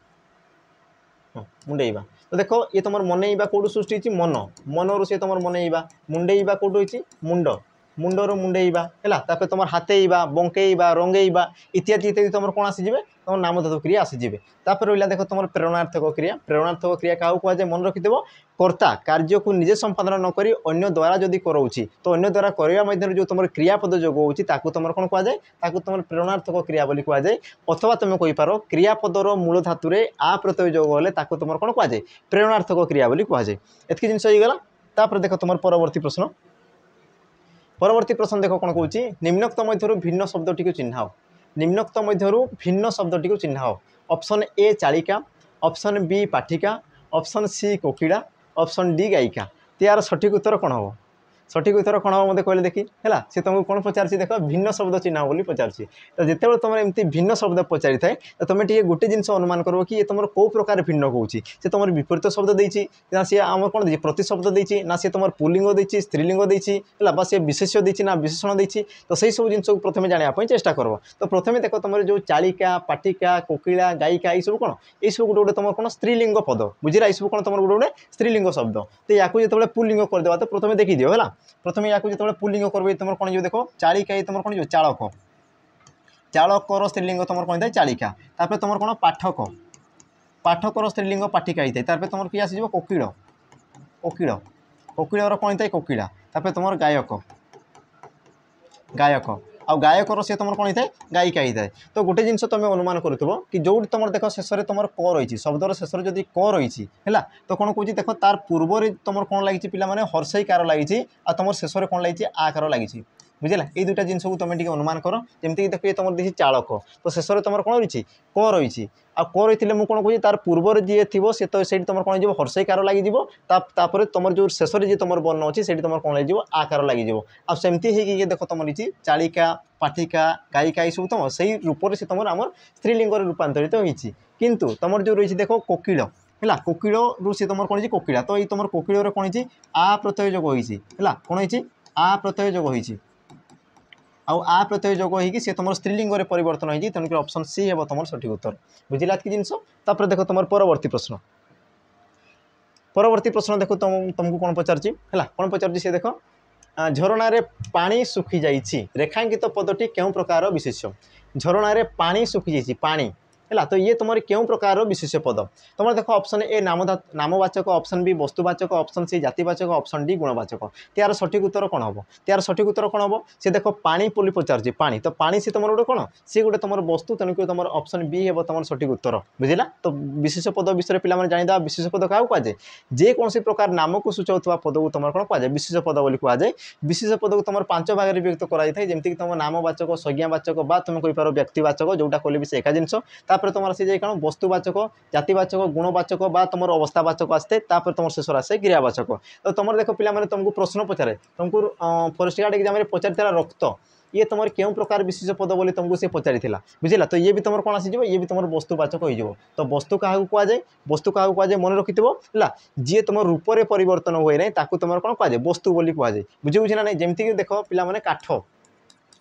Speaker 1: मुंडेईवा तो देख ये तुम मनईवा कौटू सृष्टि मन मनरु सी तुम मनईवा मुंडेईवा कौटू होती मुंड मुंडर मुंडेईवा है तुम हाथेईवा बंकेईवा रंगेईवा इत्यादि इत्यादि तुम कौन आसीजे तुम नाम धातु क्रिया आसीजे रहा देख तुम प्रेरणार्थक क्रिया क्या कहुए मन रखिदेव कर्ता कार्य को निजे संपादन नक अन्य द्वारा जदि कराऊँगी तो अन्य द्वारा करने जो तुम क्रियापद जोग होती तुम कौन कहुए तुम प्रेरणार्थक क्रिया बोली कहुए अथवा तुम कहींपार क्रियापदर मूल धातु आ प्रत्यय जोग हेल्ले तुम कौन कहुए प्रेरणार्थक क्रिया बोली कहुए एतकी जिन होगा देख तुम परवर्ती प्रश्न देख कौन कौच निम्नोक्त मध्य भिन्न शब्दटी को चिन्हाओ निम्नोक्त मध्य भिन्न शब्दटी को चिन्हाओ ऑप्शन ए चालिका ऑप्शन बी पाठिका ऑप्शन सी कोकिला ऑप्शन डी गायिका तो यार सठिक उत्तर कौन हम सठिक उत्तर कौन हम मत कहले देखी है सी तुमको कौन पचार देख भिन्न शब्द चिन्ह बोली पचार तो जिते तुम एमती भिन्न शब्द पचारि थाए तो तुम टे गोटे जिन अनुमान कर कि ये तुम कौ प्रकार भिन्न कौच से तुम विपरीत शब्द देती ना सी आम कौन दे प्रति शब्द देती ना सी तुम पुलिंग देती स्त्रीलिंग देती है सी विशेष्य देती ना विशेषण देती तो सही सब जिन को प्रथम जानापी चेष्टा कर तो प्रथम देख तुम जो चालिका पाटिका कोकिला गायिका ये सब कौन ये सब गोटे गोटे तुम कौन स्त्रीलिंग पद बुझा ये सब कौन तुम गोटे गोटे स्त्रीलिंग शब्द तो या जो पुलिंग करदे तो प्रथम देखी दियो है प्रथम या जो पुलिंग कर तुम कौन जो देख चालिका तुम कौन जो चालक चालकर स्त्रीलिंग तुम कौन था चालिका तापर तुम कौन पाठक पाठकर स्त्रीलिंग पाठिका होता है तुम किए आसीज कोकिल कोकिल कोकिलर कौन था कोकिला तापर तुम गायक गायक आ गायकर सी तुम कौन होता है गायिका होता है। तो गोटे जिनस तुम अनुमान करुव कि जो तुम देख शेष में तुम क रही शब्दर शेष में जब क रही है तो कौन कौन देख तार पूर्व तुम कौन लगी पे हर्षई कार लगी आ तुम शेष में कौन लगी आकार लगी बुझेगा। ये दुटा जिनस को तुम अनुमान कर जमीक देख ये तुम देखिए चालक तो शेष में तुम कौन रही क रही आ क रही मुझे कौन कह तार पूर्व जी थी से तो से तुम कौन हो हर्षई कार लगी तुम जो शेष में जी तुम वर्ण अच्छी से तुम कौन लगे आकार लगी आमती है देख तुम रही चालिका पाठिका गायिका ये सब तुम से रूप से तुम आम स्त्रीलिंग रूपांतरित होती किंतु तुम जो रही देख कोकिल है कोकिल रू सी तुम कौन कोकिला तो ये तुम कोकिल कौन आ प्रत्यय जोग होती है कौन होती आ प्रत्यय जोग होती आ प्रत्यय जोग हो तुम स्त्रीलिंग में परिवर्तन होती तेणुक ऑप्शन सी है तुम सठिक उत्तर बुझिला कि जिनस। तापर देख तुम परवर्ती प्रश्न देख तुमको कौन पचार है कौन पचार सी देख झरणार पानी सुखी जाइए रेखांकित पदटी क्यों प्रकार विशेष्य झरणार पानी सुखी जाइए पानी है तो ये तुम क्यों प्रकार विशेष पद तुम देख ऑप्शन ए नामवाचक ऑप्शन बी वस्तुवाचक ऑप्शन सी जातिवाचक ऑप्शन डी गुणवाचक त्यार सठिक उत्तर कौन हम त्यार सठिक उत्तर कौन हम सी देख पानी बोली पचार पानी तो पानी सी तुम गोटे कौन सी गोटे तुम वस्तु तेणुक तुम ऑप्शन बी है तुम सठिक उत्तर बुझिला। तो विशेष पद विषय पे जानीदा विशेष पद क्या कहुए जेकोसी प्रकार नाम को सूचाऊा पद को तुम कौन कहुए विशेष पद बोली कहुए विशेष पद को तुम 5 भाग में विभक्त कराई जमीक तुम नामवाचक संज्ञावाचक तुम कहींपार व्यक्तिवाचक जोटा कहले भी से एका जिनस तुम आसी जाए कौन वस्तुवाचक जातिवाचक गुणवाचक तुम अवस्थावाचक आसते तुम शेष आसे क्रियावाचक। तो तुम देख पे तुमको प्रश्न पचारे तुमको फॉरेस्ट गार्ड एग्जाम पचार रक्त ये तुम क्यों प्रकार विशेष पद बोली तुमको सी पचारि बुझेगा। तो ये भी तुम कौन आसीज ये भी तुम वस्तुवाचक हो तो वस्तु क्या कहुए वस्तु क्या कहुए मन रखि है जी तुम रूप से परिवर्तन हुए ना तुम कौन कहुए वस्तु बोली कहुए बुझे ना नहीं जमीक देख पे काठ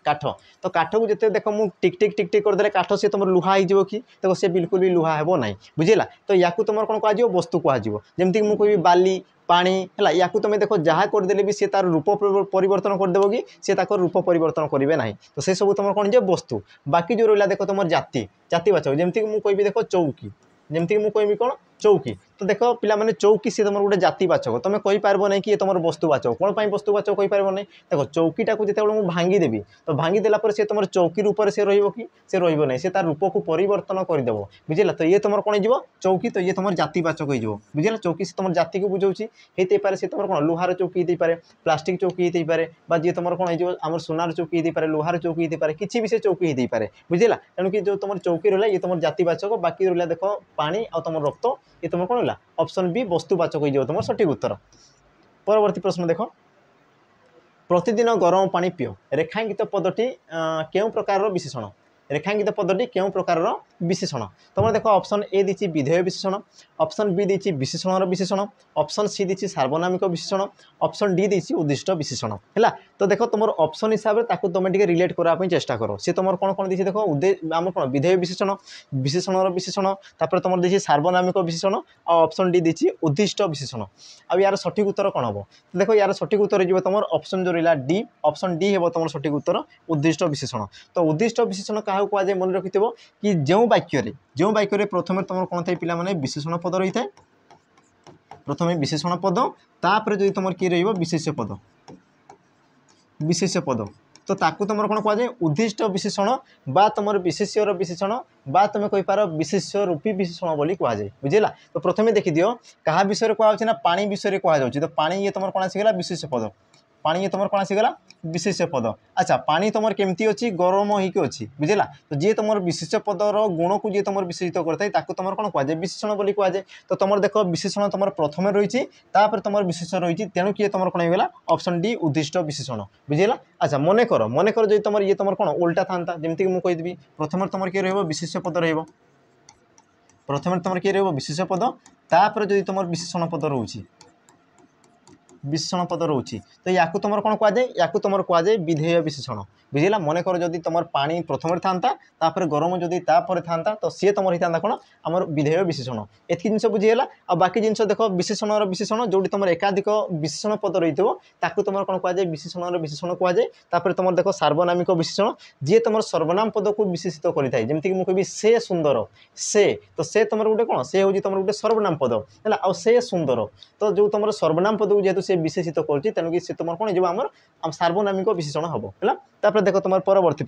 Speaker 1: काठ तो काठ को जिते देख मुझे टिक टिक टिक टिक करदे काठ सी तुम लुहा हो कि देखो सी बिल्कुल भी लुहा हो ना बुझेगा। तो या तुम कौन कह वस्तु कहुए जमीक मुझे कह बाली पानी है या तुम देख जहाँ करदे भी सी तार रूप परिवर्तन करदेव कि सी रूप परिवर्तन करेंगे ना तो से सब तुम कौन वस्तु। बाकी जो रहा देख तुम जातिवाचक जमीक मुझे कह देख चौकी जमीक मुझे कह कौन चौकी तो देख पे चौकी सी तुम गोटे जातिवाचक तुम कहींपार ना कि तुम वस्तुवाचक कौन पर वस्तुवाचक कहींपार ना देख चौकीटा को जिते मुझे भांगीदेवी तो भांगीदेला सी तुम चौकी रूप से रही ना सी तार रूप को परिवर्तन करदेव बुझेगा। तो ये तुम कौन हो चौकी तो ये तुम जातिवाचक हो बुझेगा चौकी से तुम जाति को बुझाऊँगी होते सी तुम कौन लुहार चौकी होते प्लास्टिक चौकी होते जी तुम कौन हो सोनार चौकी होते लुहार चौकी होते किसी भी से चौकी होते बुझेगा। तेणुक जो तुम चौकी रहा ये तुम जातिवाचक बाकी रहा देख पानी आ तुम रक्त ये तुम कौन है ऑप्शन बी वस्तुवाचक हो तुम सठिक उत्तर। परवर्ती प्रश्न देख प्रतिदिन गरम पानी पिओ रेखांकित पदटी क्यों प्रकार विशेषण रेखांकित पदटी क्यों प्रकार विशेषण तुम देख ऑप्शन ए दी विधेय विशेषण ऑप्शन बी दी विशेषण विशेषण ऑप्शन सी दी सार्वनामिक विशेषण ऑप्शन डी दी उद्दिष्ट विशेषण है। तो देख तुम ऑप्शन हिसाब से तुम टे रिलेट करने चेष्टा कर सी तुम कौन कौन दी देख आम कौन विधेय विशेषण विशेषण विशेषण तापर तुम दी सार्वनामिक विशेषण और ऑप्शन डी दी उद्दिष्ट विशेषण आ यार सठिक उत्तर कौन हम देख यार सठिक उत्तर जो तुम ऑप्शन जो रहा डी ऑप्शन डी है तुम सठिक उत्तर उद्दिष्ट विशेषण। तो उद्दिष्ट विशेषण क्या कहुए मन रखि कि जो वाक्य प्रथम तुम कौन थे पे विशेषण पद रही है प्रथम विशेषण पद तापर जो तुम किए विशेष्य पद तो ताकू तुम कौन कहुए उद्दिष्ट विशेषण बा तुम विशेष्यर विशेषण बा तुम कहींपार विशेष्य रूपी विशेषण बोली कहुए बुझेगा। तो प्रथम देखी दियो क्या विषय कहुच्छे ना पानी विषय कहुच्छे तो पानी ये तुम कौन आसीगला विशेष्य पद पानी ये तुम कौन आसीगला विशेष्य पद। अच्छा पानी तुम केमती अच्छी गरम होइकी अच्छी बुझेगा। तो जी तुम विशेष्य पदर गुण को जी तुम विशेषित करता है तुम कौन कहुए विशेषण बोली कहुए। तो तुम देख विशेषण तुम प्रथम रही तुम विशेष रही तेणु किए तुम कौन होगा ऑप्शन डी उद्दिष्ट विशेषण बुझेगा। अच्छा मनकर जो तुम ये तुम कौन उल्टा था जमीक मुझे कहीदेवी प्रथम तुम किए विशेष्य पद प्रथम तुम किए विशेष्य पद तापर जो तुम विशेषण पद रोचे विशेषण पद रोचे तो या तुम कौन कहुए या तुम कहुए विधेय विशेषण बुझेगा। मनकर जदि तुम पानी प्रथम था गरम जदि था तो सी तुम होता कौन आम विधेय विशेषण एति जिन बुझीगला। आ बाकी जिन देख विशेषण विशेषण जो तुम एकाधिक विशेषण पद रही तुम कौन कहुए विशेषण विशेषण कहुए। तुम देख सार्वनामिक विशेषण जी तुम सर्वनाम पद को विशेषित करें जमीक मुझे कह से सुंदर से तो से तुम गोटे कौन से हूँ तुम गोटे सर्वनाम पद है आ से सुंदर तो जो तुम सर्वनाम पद को जेहतु से विशेषित करुच्ची तेणुक सी तुम कौन हो आम सार्वनामिक विशेषण हम है। देख तुम परवर्ती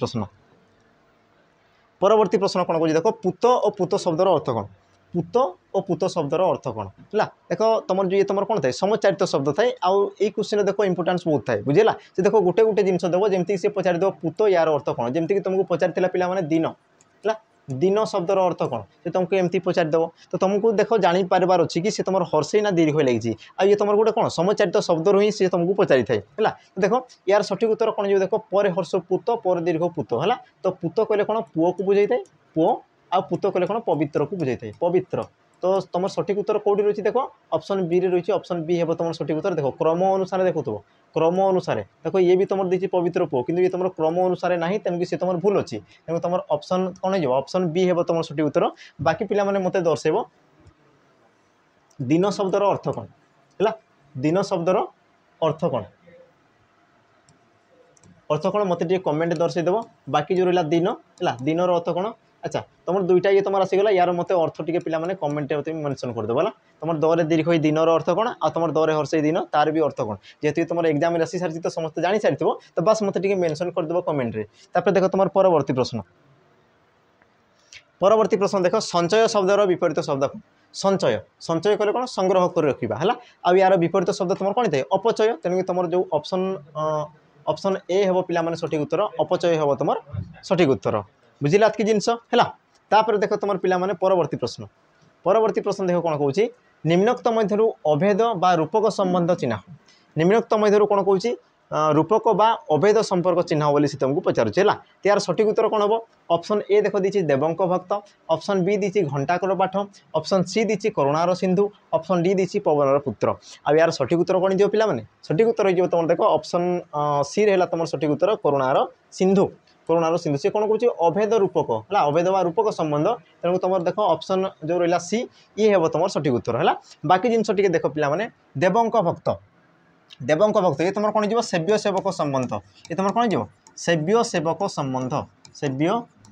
Speaker 1: प्रश्न कौन कह देख पूत और पूत शब्दर अर्थ कौन पूत और पूत शब्दर अर्थ कौन है। देख तुम जो ये तुम कौन थाए समचारित शब्द थाए आउ क्वेश्चन देख इंपोर्टान्स बहुत थाए बुझेगा से देख गोटे गोटे जिन देव जमीक सी पचार देव पूत यार अर्थ कौन जमीक तुमको पचार पे दिन है दिन शब्दर अर्थ कौन से तुमको एमती पचारिदेव तो तुमको देख जापार अच्छी कि तुम हर्षई ना दीर्घ लगी आ ये तुम गोटे कौन समचारित शब्द ही सी तुमको पचारि थाए है। देख यार सठिक उत्तर कौन जो देख पर हर्ष पूत पर दीर्घ पूत है। तो पूत कहले कौन पुओ को बुझे थाए पुओ आ पूत कहले कौन पवित्र को बुझे थाए पवित्र। तो तुम सठिक उत्तर कौटी रही देख ऑप्शन बी रे रही ऑप्शन बी है तुम सठिक उत्तर देख क्रम अनुसार देखुव क्रम अनुसार देख ये भी तुम देती पवित्र पुओ किंतु ये तुम क्रम अनुसार ना तेणुक सी तुम भूल अच्छी तेणु तुम ऑप्शन कौन हो ऑप्शन बी है तुम सठिक उत्तर। बाकी पिला माने मते दर्शेब दिन शब्दर अर्थ कौन है दिन शब्दर अर्थ कौन मत कमेंट दर्शेदेव। बाकी जो रहा दिन है दिन अर्थ कौन अच्छा तुम दुईटा ये तुम आसीगला यार मत अर्थ टी पे कमेंट मेंशन करदेव है। तुम दौरे दीर्घ दिन अर्थ कौन आ तुम दौरे हर्षई दिन तार भी अर्थ कौन जेहेतु तुम एग्जाम आसी सारी तो समस्त जानी सारी तो बस मत मेंशन करदेव कमेंट रे। देख तुम परवर्ती प्रश्न देख संचय शब्दर विपरीत शब्द संचय संचय कले कौन संग्रह कर रखा है आ यार विपरीत शब्द तुम कौन थे अपचय तेणुक तुम जो ऑप्शन ए हे पे सठिक उत्तर अपचय हे तुम सठिक उत्तर बुझिला की जिनस है। देख तुम पे परवर्ती प्रश्न देख कौन कौन निम्नोक्त मध्य अभेद बा रूपक संबंध चिन्ह निम्नोक्त मध्य कौन कौन रूपक बा अभेद संपर्क चिन्ह बोली से तुमको पचारुचे है। यार सठिक उत्तर कौन हम ऑप्शन ए देख दी देवंक भक्त ऑप्शन बी दी घंटाकर पाठ ऑप्शन सी दी करुणार सिंधु ऑप्शन डी दी पवनर पुत्र आ यार सठिक उत्तर कौन हो पे सठिक उत्तर हो तुम देख ऑप्शन सी रहा तुम सठिक उत्तर करुणार सिंधु करुणार सिंधु सी कौन कौन अभेद रूपक है अभेद बा रूपक संबंध तेणु तुम देख ऑप्शन जो रहा सी ये हे तुम सठिक उत्तर है। बाकी जिनस टी देख पे देवंक भक्त ये तुम कौन सेव्य सेवक संबंध ये तुम कौन सेव्य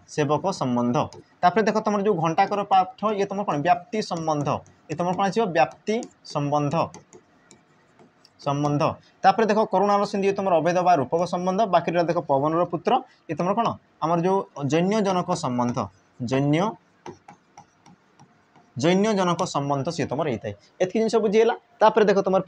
Speaker 1: सेवक संबंध तापर देख तुम जो घंटाकर पाठ ये तुम कौन व्याप्ति संबंध ये तुम कौन व्याप्ति संबंध तापर देख करुणार सिंधु ये तुम अभेद बा रूपक संबंध। बाकी देख पवनर पुत्र ये तुम कौन आमर जो जैन्य जनक संबंध जैन्य जनक संबंध सी तुम रही है एतकी जिन बुझीगला। तापर देख तुम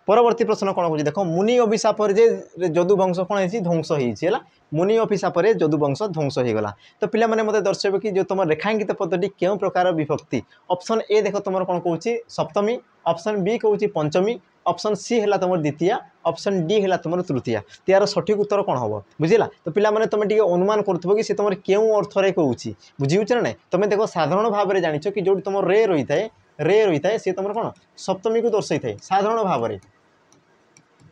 Speaker 1: परवर्ती प्रश्न कौन कह देख मुनि अभिशाप जदुवंश कौन है ध्वंस है मुनि अभिशाप जदुवंश ध्वंस हो गला। तो पिला माने मते दर्शेबे कि जो तुम रेखांकित पदटी क्यों प्रकार विभक्ति ऑप्शन ए देख तुम कौन कौन सप्तमी ऑप्शन बी कौन पंचमी ऑप्शन सी है तुम द्वितीय ऑप्शन डी है तुम तृतीय। तो यार सठिक उत्तर कौन हम बुझेगा। तो पिला माने तुम टे अनुमान करुव कि तुम क्यों अर्थरे कौच बुझे ना तुम देख साधारण भाव में जान कि जो तुम रे रही है सी तुम कौन सप्तमी को दर्शाई थाए साधारण भाव में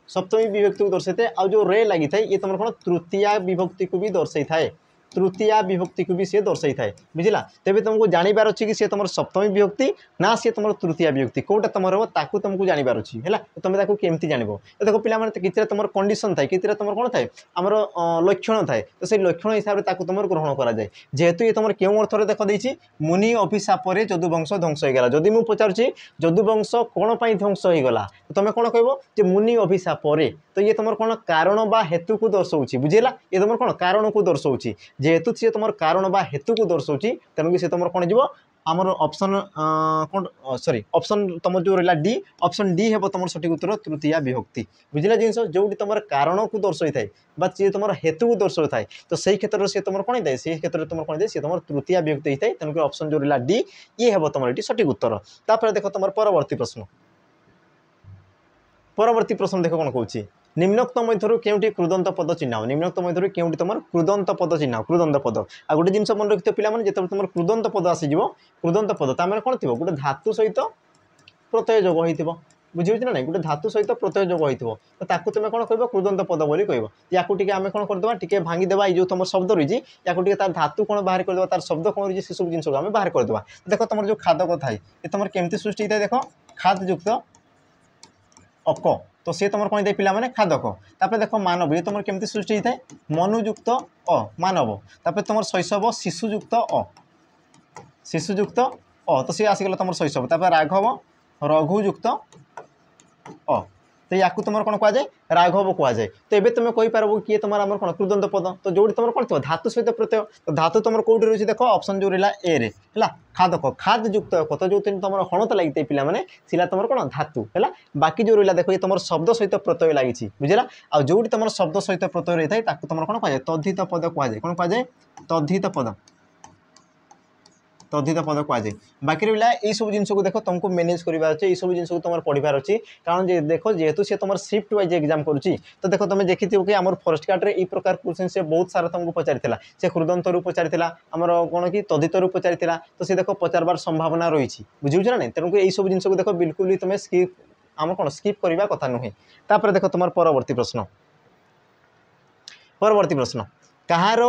Speaker 1: सप्तमी विभक्ति को दर्शाई थाए आ जो रे लगी थाए ये तुम कौन तृतीया विभक्ति को भी दर्शाई थाए तृतीया विभक्ति को भी सी दर्शाई थाए बुझला। तेज तुमको जानवर अच्छी कि सी तुम सप्तमी विभक्ति ना सी तुम तृतीय विभक्ति कौटा तुम हम ताकू तुमको जानवर अच्छी है तुम केमती जान देखो पे कि तुम कंडीशन थाए कि तुम कौन थाए आमर लक्षण थाए तो से लक्षण हिसाब से तुम ग्रहण कराए जेहेतु ये तुम क्यों अर्थ देख देती मुनि अभिशाप जदुवंश ध्वंस होगा जदि मुझे पचारुची जदुवंश कौन पर ध्वंस होगा तो तुम कौन कह मुनि अभिशाप तो ये तुम कौन कारण बा हेतु को दर्शाऊँ बुझेगा ये तुम कौन कारण को दर्शाऊँ जेहेतु सी तुम कारण बा हेतु को दर्शाऊँ तेणुक सी तुम कौन जीव आमर ऑप्शन कौन सॉरी ऑप्शन तुम जो रहा डी ऑप्शन डी है तुम सठिक उत्तर तृतीया विभक्ति बुझला जिन जो तुम कारण को दर्शाई थाए सी तुम हेतु को दर्शाई थाए तो सही क्षेत्र से तुम कौन थाए से क्षेत्र में तुम कौन सी तुम तृतीया विभक्ति होता है तेणुक ऑप्शन जो रहा डी ये है तुम ये सठिक उत्तर। तापर देख तुम परवर्ती प्रश्न देख कौन कौन निम्नोक्त मध्य केउटी कृदंत पद चिन्ह निम्नोक्त मध्य केउटी तुम कृदंत पद चिन्ह कृदंत पद आ गोटे जिन मन रखिए पे जो तुम कृदंत पद आसीज कृदंत पद तार कौन थी गोटे धातु सहित प्रत्यय जोग हो बुझे ना नहीं गोटे धातु सहित प्रत्यय जोग हो तो तुम कौन कह कृदंत पद बोली कह या आम कौन करदे टी भांगीदेवा ये जो तुम शब्द रही है तार धातु कौन बाहर करदे तार शब्द कौन रही से सब जिन आम बाहर करदे। देख तुम जो खादक थाए ये तुम केमती सृष्टि होता है देख खाद युक्त अक तो सी तुम कौन पे खादक तापर देख मानव ये तुम केमती सृष्टि होता है मनुयुक्त अ मानव तापर तुम शैशव शिशुयुक्त शिशुयुक्त तो सी आसीगला तुम शैशव तापर राघव रघुयुक्त तो या तुम कौन कहुए राघव कहुए। तो ये तुम कहीपर किए तुम आम कौन कृदंत पद तो जो तुम कौन थो धातु सहित प्रत्यय तो धातु तुम कौटी रही देख ऑप्शन जो रहा ए रे है खाद देख खाद युक्त कत जो तुम हणत लगी पे मैंने सिला तुम कौन धातु है बाकी जो रहा देख ये तुम शब्द सहित प्रत्यय लगी बुझेगा आ जो तुम शब्द सहित प्रत्यय रही है तुम कौन कहुए तद्धित पद कहुए कौन कहुए तद्धित पद तद्धित पद कहुए। बाकी रहा यही सब जिन को देख तुमको मैनेज करार अच्छे ये सब जिन को तुम पढ़ार अच्छी कारण देख जेहेतु सी तुम शिफ्ट वाइज एग्जाम करुच्ची तो देख तुम देखी कि आम फर्स्ट कार्ड में यही प्रकार क्वेश्चन से बहुत सारा तुमको पचारि से हृदंत पचारि आमर कौन कि तद्धित पचारि तो सी देख पचार संभावना रही बुझे ना तेणुक यही सब जिन को देख बिल्कुल भी तुम स्किप आम कौन स्किप करवा कथा नुहे। तापर देख तुम परवर्ती प्रश्न कହାର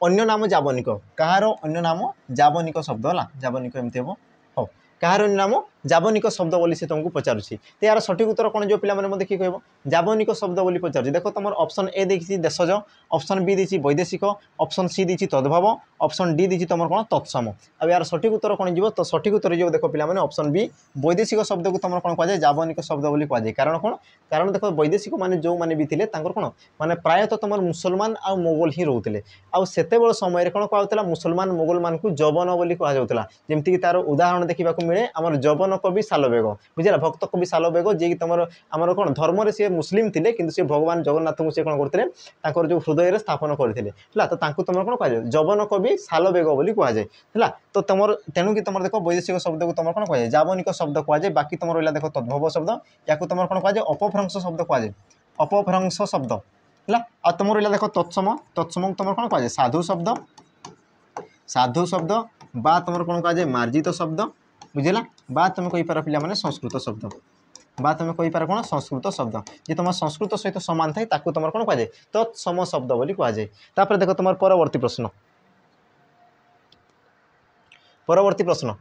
Speaker 1: अन्य नाम जावनिक कହାର अन्य नाम जावनिक शब्द है जावनिक एमती हम हो कହାର अन्य नाम जावनिक शब्द बोली से तुमको पचारुची तो यार सठिक उत्तर कौन जो पिला देखिए देखिए कह जावनिक शब्द बोली पचार देख तुम ऑप्शन ए देखी देशज ऑप्शन बी दी वैदेशिक ऑप्शन सी दी तद्भव ऑप्शन डी दी तुम कौन तत्सम अब यार सठिक उत्तर कौन जीव तो सठिक उत्तर जो देख पे ऑप्शन बी वैदेशिक शब्द को तुम कौन कहुए जावनिक शब्द बोली कहुए कारण कौन कारण देख वैदेशिक मैंने जो मैंने भी थे कौन माने प्रायतः तुम मुसलमान आ मोगल ही रोते आते समय कौन कहला मुसलमान मोगल मान को जवन बोली कहला जमीक तार उदाहरण देखा मिले आम जवन कवि सालवेग बुझे भक्त कवि सालवेग जी तुम आमर कौन धर्म से मुस्लिम थे कि सी भगवान जगन्नाथ को सी कौन करते जो हृदय स्थापन करते तो तुम कौन कहुए जवन कवि सालवेग बोली कहुए है तो तुम तेणुक तुम देख वैदेशिक शब्द को तुम कौन कहुए जावनिक शब्द कहुए बाकी तुम रहा देख तद्भव शब्द या तुम कौन कहुए अपभ्रंश शब्द कहुए अपभ्रंश शब्द है आ तुम रहा देख तत्सम तत्सम तुम कौन कहुए साधु शब्द बा तुम कौन कहुए मार्जित शब्द बुझेगा बा तुम कहीपर पिला माने संस्कृत शब्द बा तुम कहीपर कौन संस्कृत शब्द जी तुम संस्कृत सहित सामान थाए तुम कौन कहुए तत्सम शब्द बोली कहुए। तापर देख तुम परवर्ती प्रश्न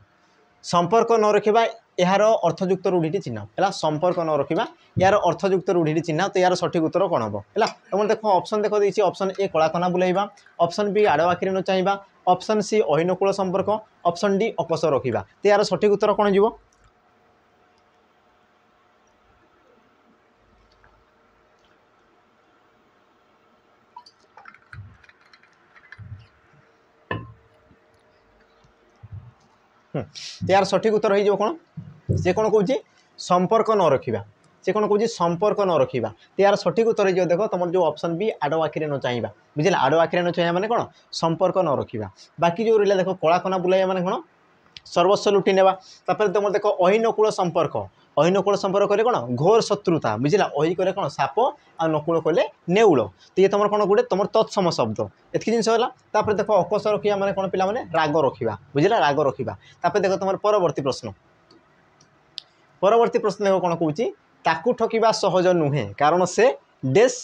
Speaker 1: संपर्क न रखा यार अर्थयुक्त रूढ़ी चिन्ह है संपर्क न रखा यार अर्थयुक्त रूढ़ी चिन्ह तो यार सठिक उत्तर कौन हम है तुम देख ऑप्शन देख देखिए ऑप्शन ए कलाकना बुलाइबा ऑप्शन बी आड़ आखिरी न चाहिए ऑप्शन सी अहिनुकूल संपर्क ऑप्शन डी अकस रखा तो यार सठिक उत्तर कौन जीव यार सठिक उत्तर हो कौन सी कौन कौन संपर्क न रखा से कौन कौन संपर्क न रखा तो यार सठिक उत्तर हो देख तुम जो ऑप्शन बी आड़ आखिरी न चाहिए बुझे आड़ आखिरी न चाहिए मैंने कौन संपर्क न रखा बाकी जो रहा देख कलाकना बुलाइया मैंने कौन सर्वस्व लुटि नेबा तापर तुम देख अहिनुकूल संपर्क कले कौन घोर शत्रुता बुझला अहि कले कौन साप आ नकुल कले नेउल तो ये तुम कौन गोटे तुम तत्सम शब्द एतकी जिन है देख अकस रखा मैंने कौन पिला माने राग रखा बुझला राग रखा तापर देख तुम परवर्ती प्रश्न देख कौन कौच ताकू ठकिबा सहज नुहे कारण से डेस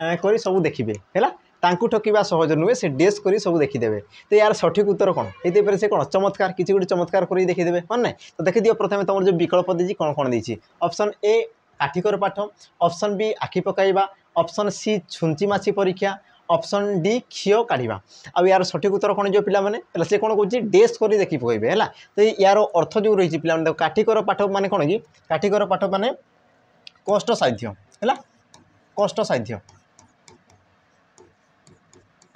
Speaker 1: करी सब देखिए है तांकू ठकिबा सहज नुहे से डेस करी सब देखीदेवे तो यार सठिक उत्तर कौन ये से कौन चमत्कार किसी गोटे चमत्कार कर देखीदेवे हाँ ना तो देखी दियो प्रथम तुम जो विकल्प देती कौन कौन देती ऑप्शन ए काठिकर पाठ ऑप्शन बी आखि पकाइबा ऑप्शन सी छुंची माछी परीक्षा ऑप्शन डी क्षीय काढ़ा आ यार सठिक उत्तर कौन जो पिला माने से कौन कौन डेस कर देखी पकड़े है तो यार अर्थ जो रही पिला देखो काठिकर पाठ माने कौन कि काठिकर पाठ माने कष्ट साध्य है कष्ट साध्य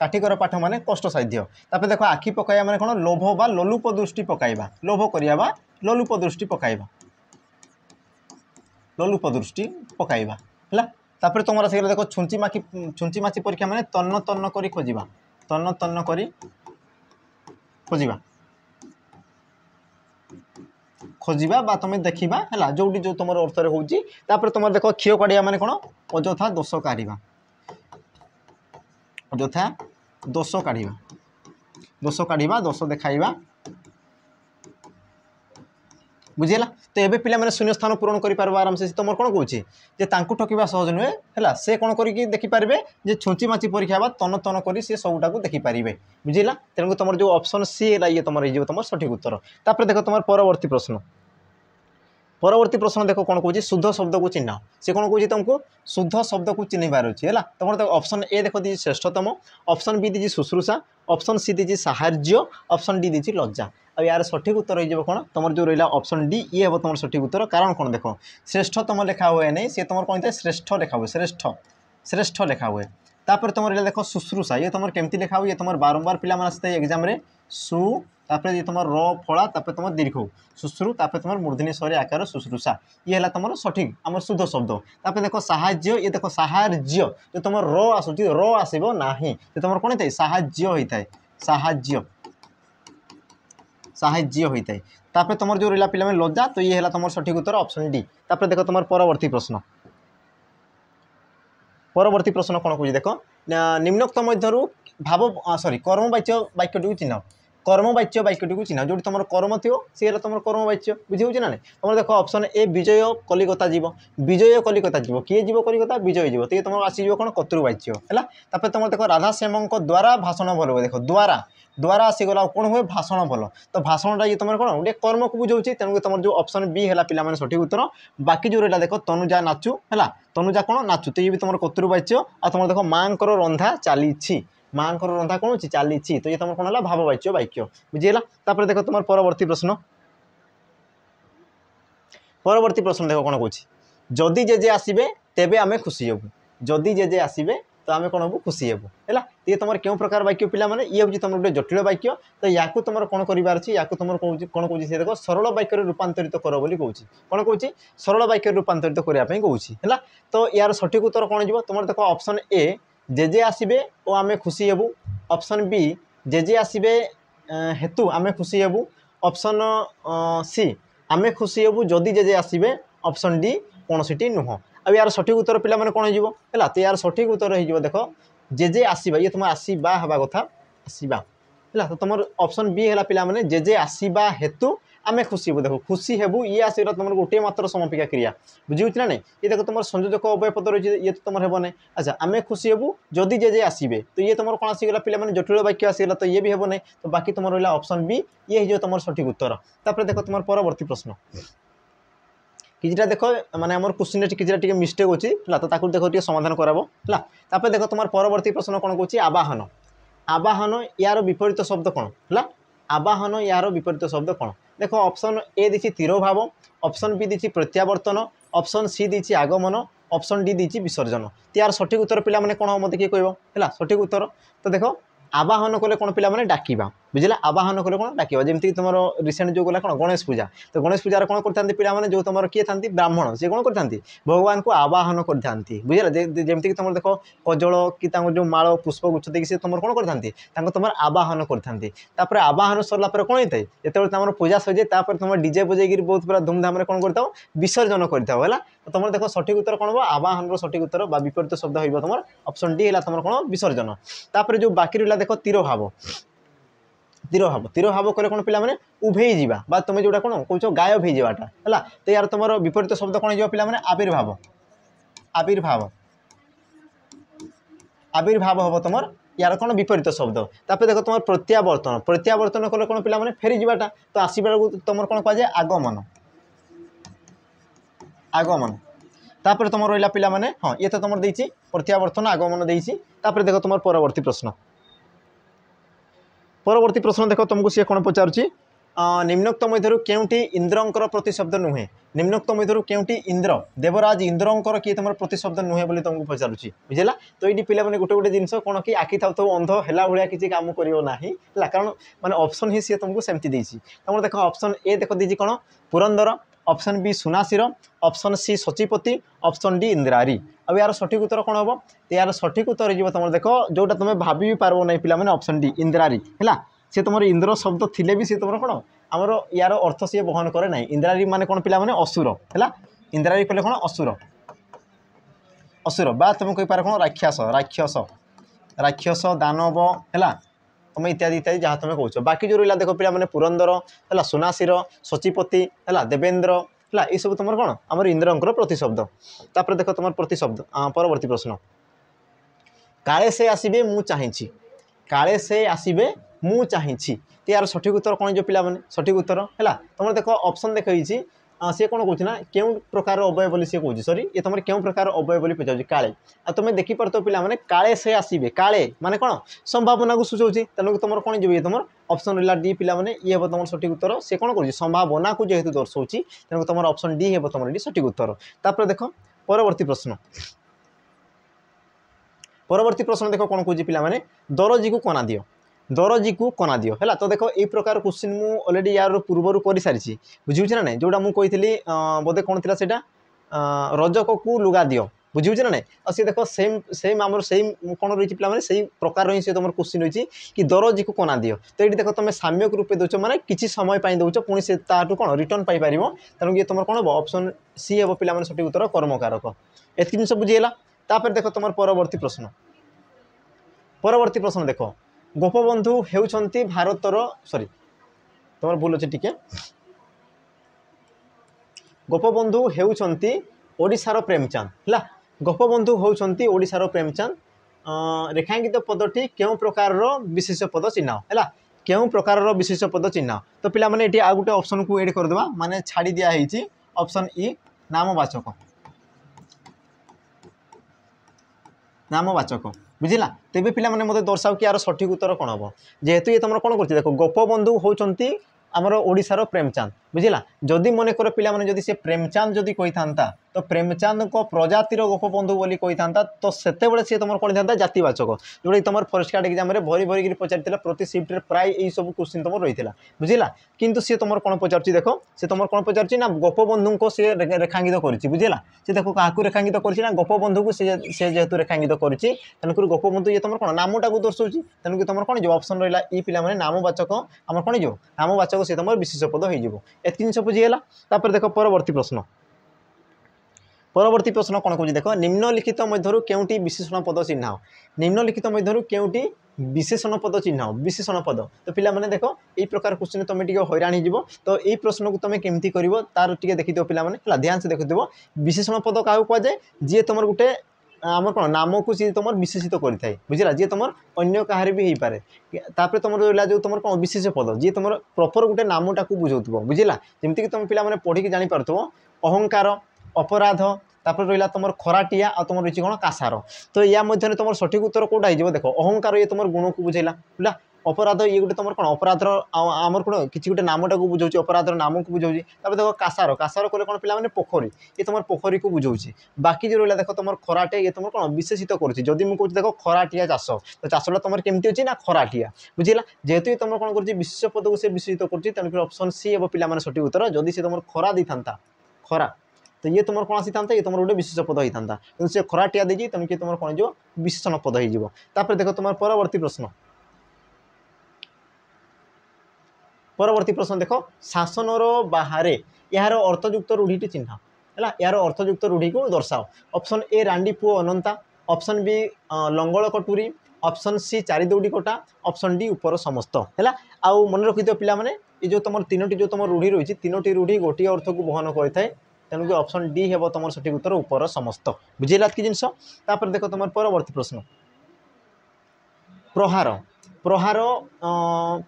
Speaker 1: काठिकर पाठ माने कष्ट साध्य तापर देखो आखि पकाइबा माने कौन लोभ बा लोलुप दृष्टि पकाइबा लोभ करिया बा लोलुप दृष्टि पकाइबा लोलुप दृष्टि पकाइबा है तापर तुम से देखो छुंची माछी परीक्षा माने तन्न तन्न करी खोजिबा तन्न तन्न करी खोजिबा खोजिबा बा तुम देखा है जो जो तुम अर्थ होची तापर तुम देखो क्षीय काढ़िया माने कौन अଯଥା दोष काढ़ा अଯଥା दोष काढ़ा दोष देखाइबा बुझेगा तो ये पिला मैंने शून्य स्थान पूरण कर आराम से तुम कौन कौच ठकिबा सहज नुहे है से कौन करके देखिपारे जे छुंची माछी परीक्षा तन तन कर सी सबूटा देखिपारे बुझेगा तेणुक तुम जो ऑप्शन सी है ये तुम तुम सठिक उत्तर तापर देख तुम परवर्ती प्रश्न परवर्ती प्रश्न देख कौन कौन शुद्ध शब्द को चिन्ह से कौन कौन तुमको शुद्ध शब्द को चिन्हबार अच्छी है तुम देख ऑप्शन ए देख दी श्रेष्ठतम, ऑप्शन बी दी शुश्रूषा, ऑप्शन सी दी साहाय्य, ऑप्शन डी दी लज्जा। अब यार सठिक उत्तर हो कौन तुम जो रहा ऑप्शन डी ये हम तुम सठिक उत्तर। कारण कौन देख श्रेष्ठतम लिखा हुए नहीं सी तुम कौन श्रेष्ठ लिखा हुए श्रेष्ठ श्रेष्ठ लिखा हुए। तापर तुम रहा देख शुश्रूषा ये तुम केमती लिखा हुए तुम बारंबार पिला आसता है एग्जाम सु तापर ये तुम र फला तापर तुम दीर्घ शुश्रु तापर तुम मूर्धनी स्वरे आकार शुश्रूषा ये है तुम सठिक आम शुद्ध शब्द। तापर देख साहाय्य ये देख साहाय्य जो तुम र आसूँ र आसब ना तुम कौन होता है साहाय्य होता है साहाय्य साहाय्य होता है। तापर तुम जो रहा पिला लज्जा तो ये है तुम सठिक उत्तर ऑप्शन डी। तापर देख तुम परवर्ती प्रश्न परवर्ती प्रश्न कौन कह देख निम्नोक्त मध्य भाव सॉरी कर्मवाच्य वाक्यटी चिन्ह कर्मवाच्य वाक्यटी चिन्ह जो तुम कर्म थी सी तुम कर्मवाच्य बुझे ना तुम देख ऑप्शन ए विजय कलिकता जीव विजय कलिकता जीव किए जीव कलिकता विजय जीव तो तुम आसीज कौन कर्तृवाच्य है। तापर तुम देख राधाश्याम द्वारा भाषण भल हुए देख द्वारा द्वारा आसीगला कौन हुए भाषण भल तो भाषणटा ये तुम कौन गोटे कर्म को बुझाऊँ तेणुक तुम जो ऑप्शन बी है पिला सठिक उत्तर। बाकी जो रहा देख तनुजा नाचु है तनुजा कौन नाचु तो ये भी तुम कर्तृवाच्य आ तुम देख माँ रंधा चली माँ रंधा कौन अच्छी चली तो ये तुम कौन है भाववाच्य वाक्य बुझीगला। तापर देख तुम परवर्ती प्रश्न देख कौन कौन जदि जेजे आसबे तेबे आम खुशी हेबू जदि जेजे आसबे तो आम कौन हूँ खुशी हेबू है ये तुम क्यों प्रकार वाक्य पिला माने ये हूँ तुम गोटे जटिल वाक्य तो या तुम कौन करार अच्छी या तुम कौन कौन देख सरल वाक्य रूपांतरित कर बोली कहूँ कौन कौन सरल वाक्य रूपांतरित करने कहूँ है। तो यार सठिक उत्तर कौन जी तुम देख ऑप्शन ए जेजे आसबे और आम खुशी हेबू, ऑप्शन बी जेजे आसबे हेतु आम खुशी हेबू, ऑप्शन सी आम खुशी हेबू जदि जेजे आसबे, ऑप्शन डी कौन सी नुह। अब यार सठिक उत्तर पिला माने कौन हो तो यार सठिक उत्तर हो देख जेजे आसबा ये तुम आसवा हवा कथा आसवा है तो तुम ऑप्शन बी है पिला माने जेजे आसवा हेतु आम खुशी हेबू। देखो खुशी हेबू ये आसला तुम गोटे मात्र समापिका क्रिया बुझे ना नहीं ये देख तुम संयोजक अव्यय पद रही ये तो तुम हेब ना। अच्छा आम खुशी हेबू जदि जेजे आसबे तो ये तुम कौन आसीगला पिला माने जटिल वाक्य आसीगला तो ये भी हेब ना। तो बाकी तुम रहा ऑप्शन बी ये हो तुम सठिक उत्तर। तापर देख तुम परवर्ती प्रश्न किटा देख माने आम क्वेश्चन किटा मिस्टेक अच्छी है तो देख समाधान कराबो है। तापर देख तुम परवर्ती प्रश्न कौन कौन आवाहन आवाहन यार विपरीत शब्द कौन है आवाहन यार विपरीत शब्द कौन देख ऑप्शन ए दी तिरोभाव, ऑप्शन बी दी प्रत्यावर्तन, ऑप्शन सी दी आगमन, ऑप्शन डी दी विसर्जन। तो यार सठिक उत्तर पिला माने कौन मत किए कह है सठिक उत्तर। तो देख आवाहन कले कौन पिला माने डाकिबा बुझला आवाहन कले कौन डाकिबा जमीक तुम रिसेंट जो गला कौन गणेश पूजा तो गणेश पूजा कौन करते पिला माने जो तुम किए था ब्राह्मण सी कौन करते भगवान को आवाहन करते बुझला जमीक तुम देख कजल कि जो माल पुष्पगुच्छ देखिए तुम कौन करते तुम आवाहन करते आवाहन सरला कौन होता है जो तुम पूजा सजे तुम डीजे बजे बहुत पूरा धूमधाम कौन करता विसर्जन करता तुम देख सठिक उत्तर कौन हम आवाहन सठिक उत्तर विपरीत शब्द हो तुम ऑप्शन डी है तुम कौन विसर्जन। तापर जो बाकी रहा देख तिरोभाव तिरोभाव कले कौन पिला माने उभे जावा तुम जोटा कौन कौच गायब हो जावाटा है। तो यार तुम विपरीत शब्द कौन हो पिला माने आविर्भाव आविर्भाव आविर्भाव हम तुम यार कौन विपरीत शब्द। तापर देख तुम प्रत्यावर्तन प्रत्यावर्तन कले कौन पिला माने फेरी जावाटा तो आसवा तुम कौन कह जाए आगमन आगमन। तापर तुम रहा पिला माने हाँ ये तो तुम देती प्रत्यावर्तन आगमन देती। तापर देख तुम परवर्ती प्रश्न देख तुमको सी कौन पचारुची निम्नोक्त मध्य केउटी इंद्रंकर प्रतिशब्द नुहे निम्नोक्त मध्य केउटी इंद्र देवराज इंद्रंकर किए तुम प्रतिशब्द नुहे बोली तुमको पचारुची बुझेगा। तो ये पिला गोटे गोटे जिनस कौन कि आखि था अंध है भाया किसी काम करना कारण माने ऑप्शन ही सी तुमको सेमती देती तुम देख ऑप्शन ए देख दीजिए कौन पुरंदर, ऑप्शन बी सुनासीर, ऑप्शन सी सचिपति, ऑप्शन डी इंद्रारी। अब यार सठिक उत्तर कौन हम तो यार सठिक उत्तर हो तुम देख जोटा तुम भाभी भी पार्ब ना पिला माने ऑप्शन डी इंद्रारी है सी तुम इंद्र शब्द थिले भी सी तुम कौन आमर यार अर्थ सी बहन करे ना। इंद्रारी माने कौन पिला माने असुर है इंद्रारी कले कौन असुर असुर बा तुम कहींपार कौन राक्षस राक्षस राक्षस दानव है तुम इत्यादि इत्यादि जहाँ तुम कौच। बाकी जो रहा देख पिला माने पुरंदर है सुनासीर सचिपति है देवेंद्र है ये सब तुम कौन आमर इंद्रंकर प्रतिशब्द। तापर देख तुम प्रतिशब्द परवर्ती प्रश्न काले से आसबे मु चाहे काले से आसबे मु चाहे तो यार सठिक उत्तर कौन जो पिला माने सठिक उत्तर है तुम देख ऑप्शन देखी सी कौन कौन ना क्यों प्रकार अवय बोली सी कौन सॉरी ये तुम क्यों प्रकार अवय बोली पचार काले आ तुम देखिपार तो पिला माने काले से आसबे काले माने कौन संभावना को सूचाऊँ तेणु तुम कौन जी तुम ऑप्शन रहा डी पिला माने ये हम तुम सठिक उत्तर से कौन कर संभावना को जेहेतु दर्शाऊँ तेणु तुम ऑप्शन डी हे तुम ये सठिक उत्तर तापर देख परवर्ती प्रश्न परवर्ती प्रश्न देख कौन कौन पिला माने दरजी को कना दियो दरजी को कना दियो है तो देखो ये प्रकार क्वेश्चन मु ऑलरेडी यार पूर्वर कर सारी बुझे ना ना जोटा मुझे कही बोधे कौन थी सेटा रजक को लुगा दियो बुझे ना ना और सी देख सेम सेम आम सेम कौन रही पे से प्रकार ही तुम क्वेश्चन रही कि दरजी को कना दियो तो ये देख तुम साम्यक रूपे दौच मैंने किसी समय दौच पुणी से कौन रिटर्न पाइपर तेणु ये तुम कौन हम ऑप्शन सी हम पे सठिक उत्तर कर्मकारक एत जिन बुझीगला तापर देख तुम परवर्ती प्रश्न देख गोपबंधु हेउछंती भारतर सॉरी तुम भूल अच्छे टिके गोपबंधु हेउछंती ओडिशार प्रेमचंद है गोपबंधु होउछंती ओडिशार प्रेमचंद रेखांकित पदटी क्यों प्रकार विशेष पद चिन्ह है क्यों प्रकार विशेष पद चिन्ह तो पिला माने एटी आ गुटे ऑप्शन को एड करदेवा माने छाड़ी दिया है ऑप्शन ई नामवाचक बुझिला तेबे पिला माने मते दर्शाओ कि यार सठिक उत्तर कौन हम जेहेतु ये तुम कौन कर देख गोपबंधु होउछंती आमर ओडिशार प्रेमचंद बुझिला जदि मन कर पिला माने जदि से प्रेमचंद जदि कही था तो प्रेमचंद को प्रजातिर गोपबंधु बोली कही था तो सेतेबेले सी तुम कौन था जातिवाचक जोटा तुम फॉरेस्ट गार्ड एग्जाम में भरी भरी पचार प्रति शिफ्ट प्राय यही सब क्वेश्चन तुम रही है बुझिला किंतु सी तुम कौन पचार देख से तुम कौन पचार ना गोपबंधु को सी रेखांकित कर बुझिला से देखो क्या रेखांकित करना गोपबंधु को से जेहेतु रेखांकित कर गोपबंधु ये तुम कौन नामटा को दर्शाऊँ तेणुक तुम कौन जो ऑप्शन रहा ई पिला माने नामवाचक आम कौन जो नामवाचक से तुम विशेष पद हो जिन बुझीगला तापर देख परवर्ती प्रश्न कौन कौन देख निम्नलिखित मध्य केउटी विशेषण पद चिन्ह निम्नलिखित मध्य केउटी विशेषण पद चिन्ह विशेषण पद तो पिला माने देख यही प्रकार क्वेश्चन तुम टे हैरान हो तो यही प्रश्न को तुम केमती कर तार टे देखिथ पे ध्यान से देखुव विशेषण पद क्या कहुए जी तुम गोटे आम कौन नाम को सी तुम विशेषित करें बुझला जी तुम अन्य कहार भी हो पाए तापर तुम रहा जो तुम कौन विशेष पद जी तुम प्रॉपर गोटे नामटा को बुझाऊ बुझला जमीक तुम पे पढ़ी जापर अहंकार अपराध तापर रहा तुम खराटिया आ तुम रही कौन कासार तो या मध्य तुम सठिक उत्तर कौटा हो देख अहंकार ये तुम गुण को बुझेला बुझला अपराध ये गोटे तुम कौन अपराधर आमर कौन किसी गोटे नामटा को बुझाऊँ अपराधर नाम को बुझाऊँ तब देख कासार कासार कले कौन पे पोखरी ये तुम पोखरी को बुझाऊँ बाकी जो रहा देख तुम खराटे ये तुम कौन विशेषित करुँच जदि मुझे देख खराटिया चाष तो चाषटा तुम केमती अच्छी ना खराटिया बुझेगा जेहेतु तुम कौन कर विशेष पद को से विशेषित करुँच तेणुक ऑप्शन सी हम पे सठिक उत्तर जदि से तुम खरा दी था खरा तो ये तुम कौन आसी था ये तुम गोटे विशेष पद होता था से खराटिया देगी तेणुक तुम कौन जो विशेषण पद हो देख तुम परवर्ती प्रश्न देख शासनर बाहर यार अर्थयुक्त रूढ़ी चिन्ह है यार अर्थयुक्त रूढ़ी को दर्शाओ ऑप्शन ए रांडी पुओ अनंता ऑप्शन बी लंगल कटुरी ऑप्शन सी चारि दौड़ी कटा ऑप्शन डी ऊपर समस्त है आउ मन रखिथ पे ये जो तुम तीनो जो तुम रूढ़ी रही तीनो रूढ़ी गोटे अर्थ को बहन करें तेणुक ऑप्शन डी हे तुम सठिक उत्तर ऊपर समस्त बुझेगा कि जिनस देख तुम परवर्ती प्रश्न प्रहार प्रहार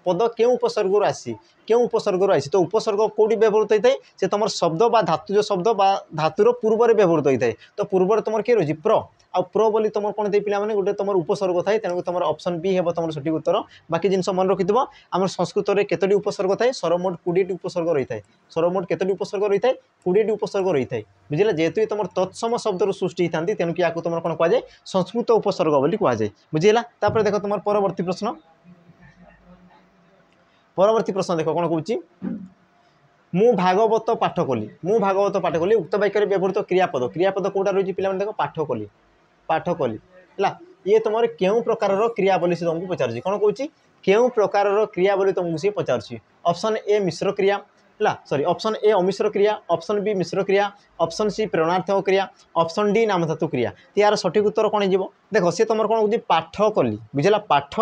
Speaker 1: पद क्यों उपसर्ग आसी क्यों उपसर्ग आसी तो उपसर्ग कौटी व्यवहृत होता है से तुम शब्द बा धातुज शब्द बा धातुर पूर्व व्यवहृत होता है तो पूर्व तुम किए रही प्र आ प्र बोली तुम कौन पे पे गोटे तुम उपसर्ग थाए तेणुक तुम ऑप्शन बी हे तुम सठिक उत्तर बाकी जिन मन रखि आम संस्कृत में केतोटी उपसर्ग थाए सर्वमोट 20टी उपसर्ग रही है सर्वमोट केतोटी उपसर्ग रही है 20टी उपसर्ग रही है बुझे जेहेतु तुम तत्सम शब्द सृष्टि होता तेणुक या तुम कौन कहुए संस्कृत उपसर्ग बोली कहुए बुझेगा देख तुम परवर्ती प्रश्न देख कौन कौन मु भागवत पाठ कली उक्त वाक्य व्यवहृत क्रियापद कौटा रही है देख पाठ कली है ये तुम क्यों प्रकार क्रिया बोली से तुमको पचार कौन कौन क्यों प्रकार क्रिया बोली तुमको सी पचार ऑप्शन ए मिश्र क्रिया है सॉरी ऑप्शन ए अमिश्र क्रिया ऑप्शन बी मिश्र क्रिया ऑप्शन सी प्रेरणार्थक क्रिया ऑप्शन डी नामधातु क्रिया यार सठिक उत्तर कौन हो देख सी तुम कौन कौन पाठ कली बुझेगा पाठ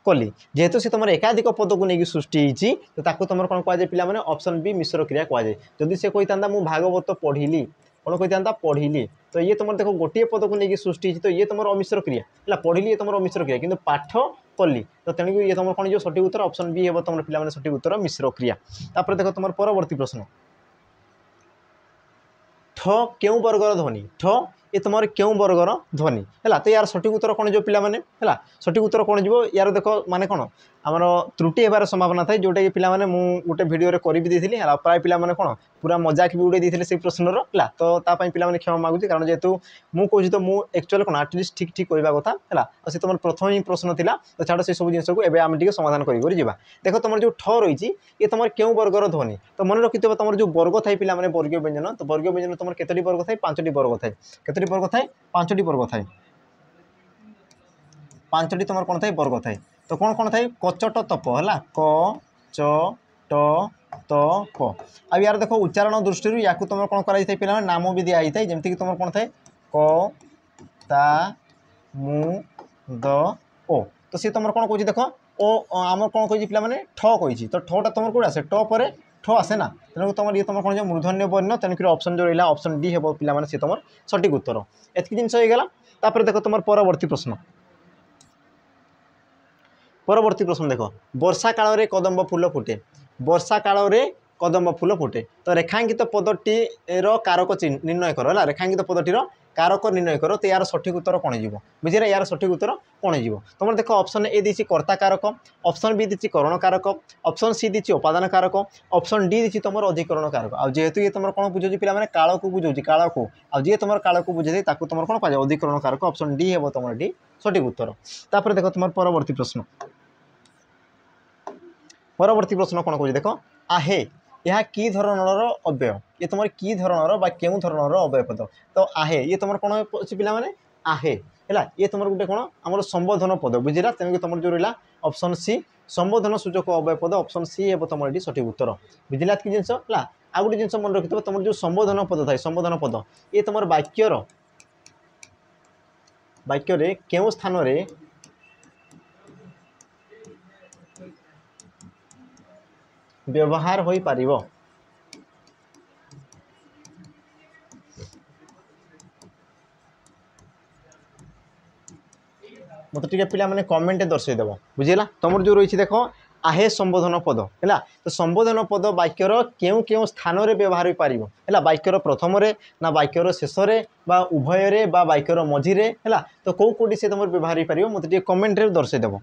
Speaker 1: कली जेहेतु से तुम एकाधिक पद को लेकिन सृष्टि तो तुम कौन कहुए पे ऑप्शन बी मिश्र क्रिया कहुए जदि से कही था भागवत पढ़िली कौन कही था पढ़िली तो ये तुम देखो गोटे पद को लेकिन सृष्टि तो ये तुम अमिश्र क्रिया है पढ़िली ये तुम अमिश्र क्रिया कि पाठ कली तो तेणुक ये तुम कौन जो सठिक उत्तर ऑप्शन बी हे तुम पे सठिक उत्तर मिश्र क्रिया देख तुम परवर्ती प्रश्न केउं वर्गर ध्वनि ठ ये तुम क्यों वर्गर ध्वनि है तो यार सठिक उत्तर कौन जो पिला माने है सठिक उत्तर कौन जो यार देख माने कौन आमर त्रुटि होबार संभावना थाए जोटा कि पिला माने मु गोटे वीडियो रे करी भी देथिली है प्राय पिला माने कौन पूरा मजाक भी उड़े देथिले से प्रश्नर है तो तापाई पिला माने क्षमा मागुची कारण जेहेतु मु कहूँ तो मु एक्चुअल कौन आटलिस्ट ठीक ठीक कहवा कथा है तो से तुम प्रथम ही प्रश्न थिला तो छाड़ से सब जिनस को एबे आम टिके समाधान करी जा देख तुम जो ठ रही ये तुम क्यों वर्गर ध्वनि तो मन रखिथ तुम जो वर्ग थाए पिला माने वर्गीय व्यंजन तो वर्गीय व्यंजन तुम केतोटी वर्ग थाए 5टी वर्ग थाए केतोटी वर्ग थाए 5टी वर्ग थाए 5टी तुम कौन थाए वर्ग थाए तो कौन कौन थाए कचट तप है क च ट त प अब यार देखो उच्चारण दृष्टि या तुम कौन कर पिला नाम भी दिखाई थाए जमीक तुम कौन थाए क ता मु द ओ तो सी तुम कौन कह देख ओ आम कौन कही पिला माने ठ कही तो ठटा तुम कौन आसे ट पर ठ आसे ना तेणु तुम ये तुम कौन मूर्धन्य वर्ण तेणुक ऑप्शन जो रहा ऑप्शन डी हे पिला माने सी तुम सठिक उत्तर एतकी जिनस होगा देख तुम परवर्ती प्रश्न परवर्ती प्रश्न देख वर्षा काल में कदम्ब फूल फुटे वर्षा काल में कदम्ब फूल फुटे तो रेखांकित पदटी कारक निर्णय कर है रेखांकित पदटीर कारक निर्णय कर तो यार सठिक उत्तर कौन हो बुझे यार सठिक उत्तर कौन हो तुम देख ऑप्शन ए दी कर्ता कारक ऑप्शन बी दी करण कारक ऑप्शन सी दी उपादान कारक ऑप्शन डी दी तुम अधिकरण कारक आ जेहेतु ये तुम कौन बुझे पिला माने काल को बुझे काल को आ जी तुम काल को बुझे तुम कौन कह अधिकरण कारक ऑप्शन डी हे तुम डी सठिक उत्तर तापर देख तुम परवर्ती प्रश्न परवर्ती प्रश्न कौन कह देख आहे यह कि धरणर अव्यय ये तुम कि धरणर बा केउं धरणर अव्यय पद तो आहे ये तुम कौन अच्छे पिला माने आहे है ये तुम गोटे कौन आम संबोधन पद बुझेगा तेणुक तुम जो रहा ऑप्शन सी संबोधन सूचक अव्यय पद ऑप्शन सी हे तुम ये सठिक उत्तर बुझेगा कि जिनस है आ गोटे जिन मन रखिथ तुम जो संबोधन पद थाए संबोधन पद ये तुम वाक्य केउं स्थान रे व्यवहार हो पारिबो मत टे पिला माने कमेंट दर्शईदेव बुझेगा तुम जो रही देख आहे संबोधन पद है तो संबोधन पद वाक्यर केउं केउं स्थान रे व्यवहार हो पारिबो है वाक्यर प्रथम रे ना वाक्यर शेष रे बा उभय रे बा वाक्यर मझी रे है तो कौ कोटी से तुम व्यवहार हो पारिबो मत टे कमेंट रे दर्शईदेव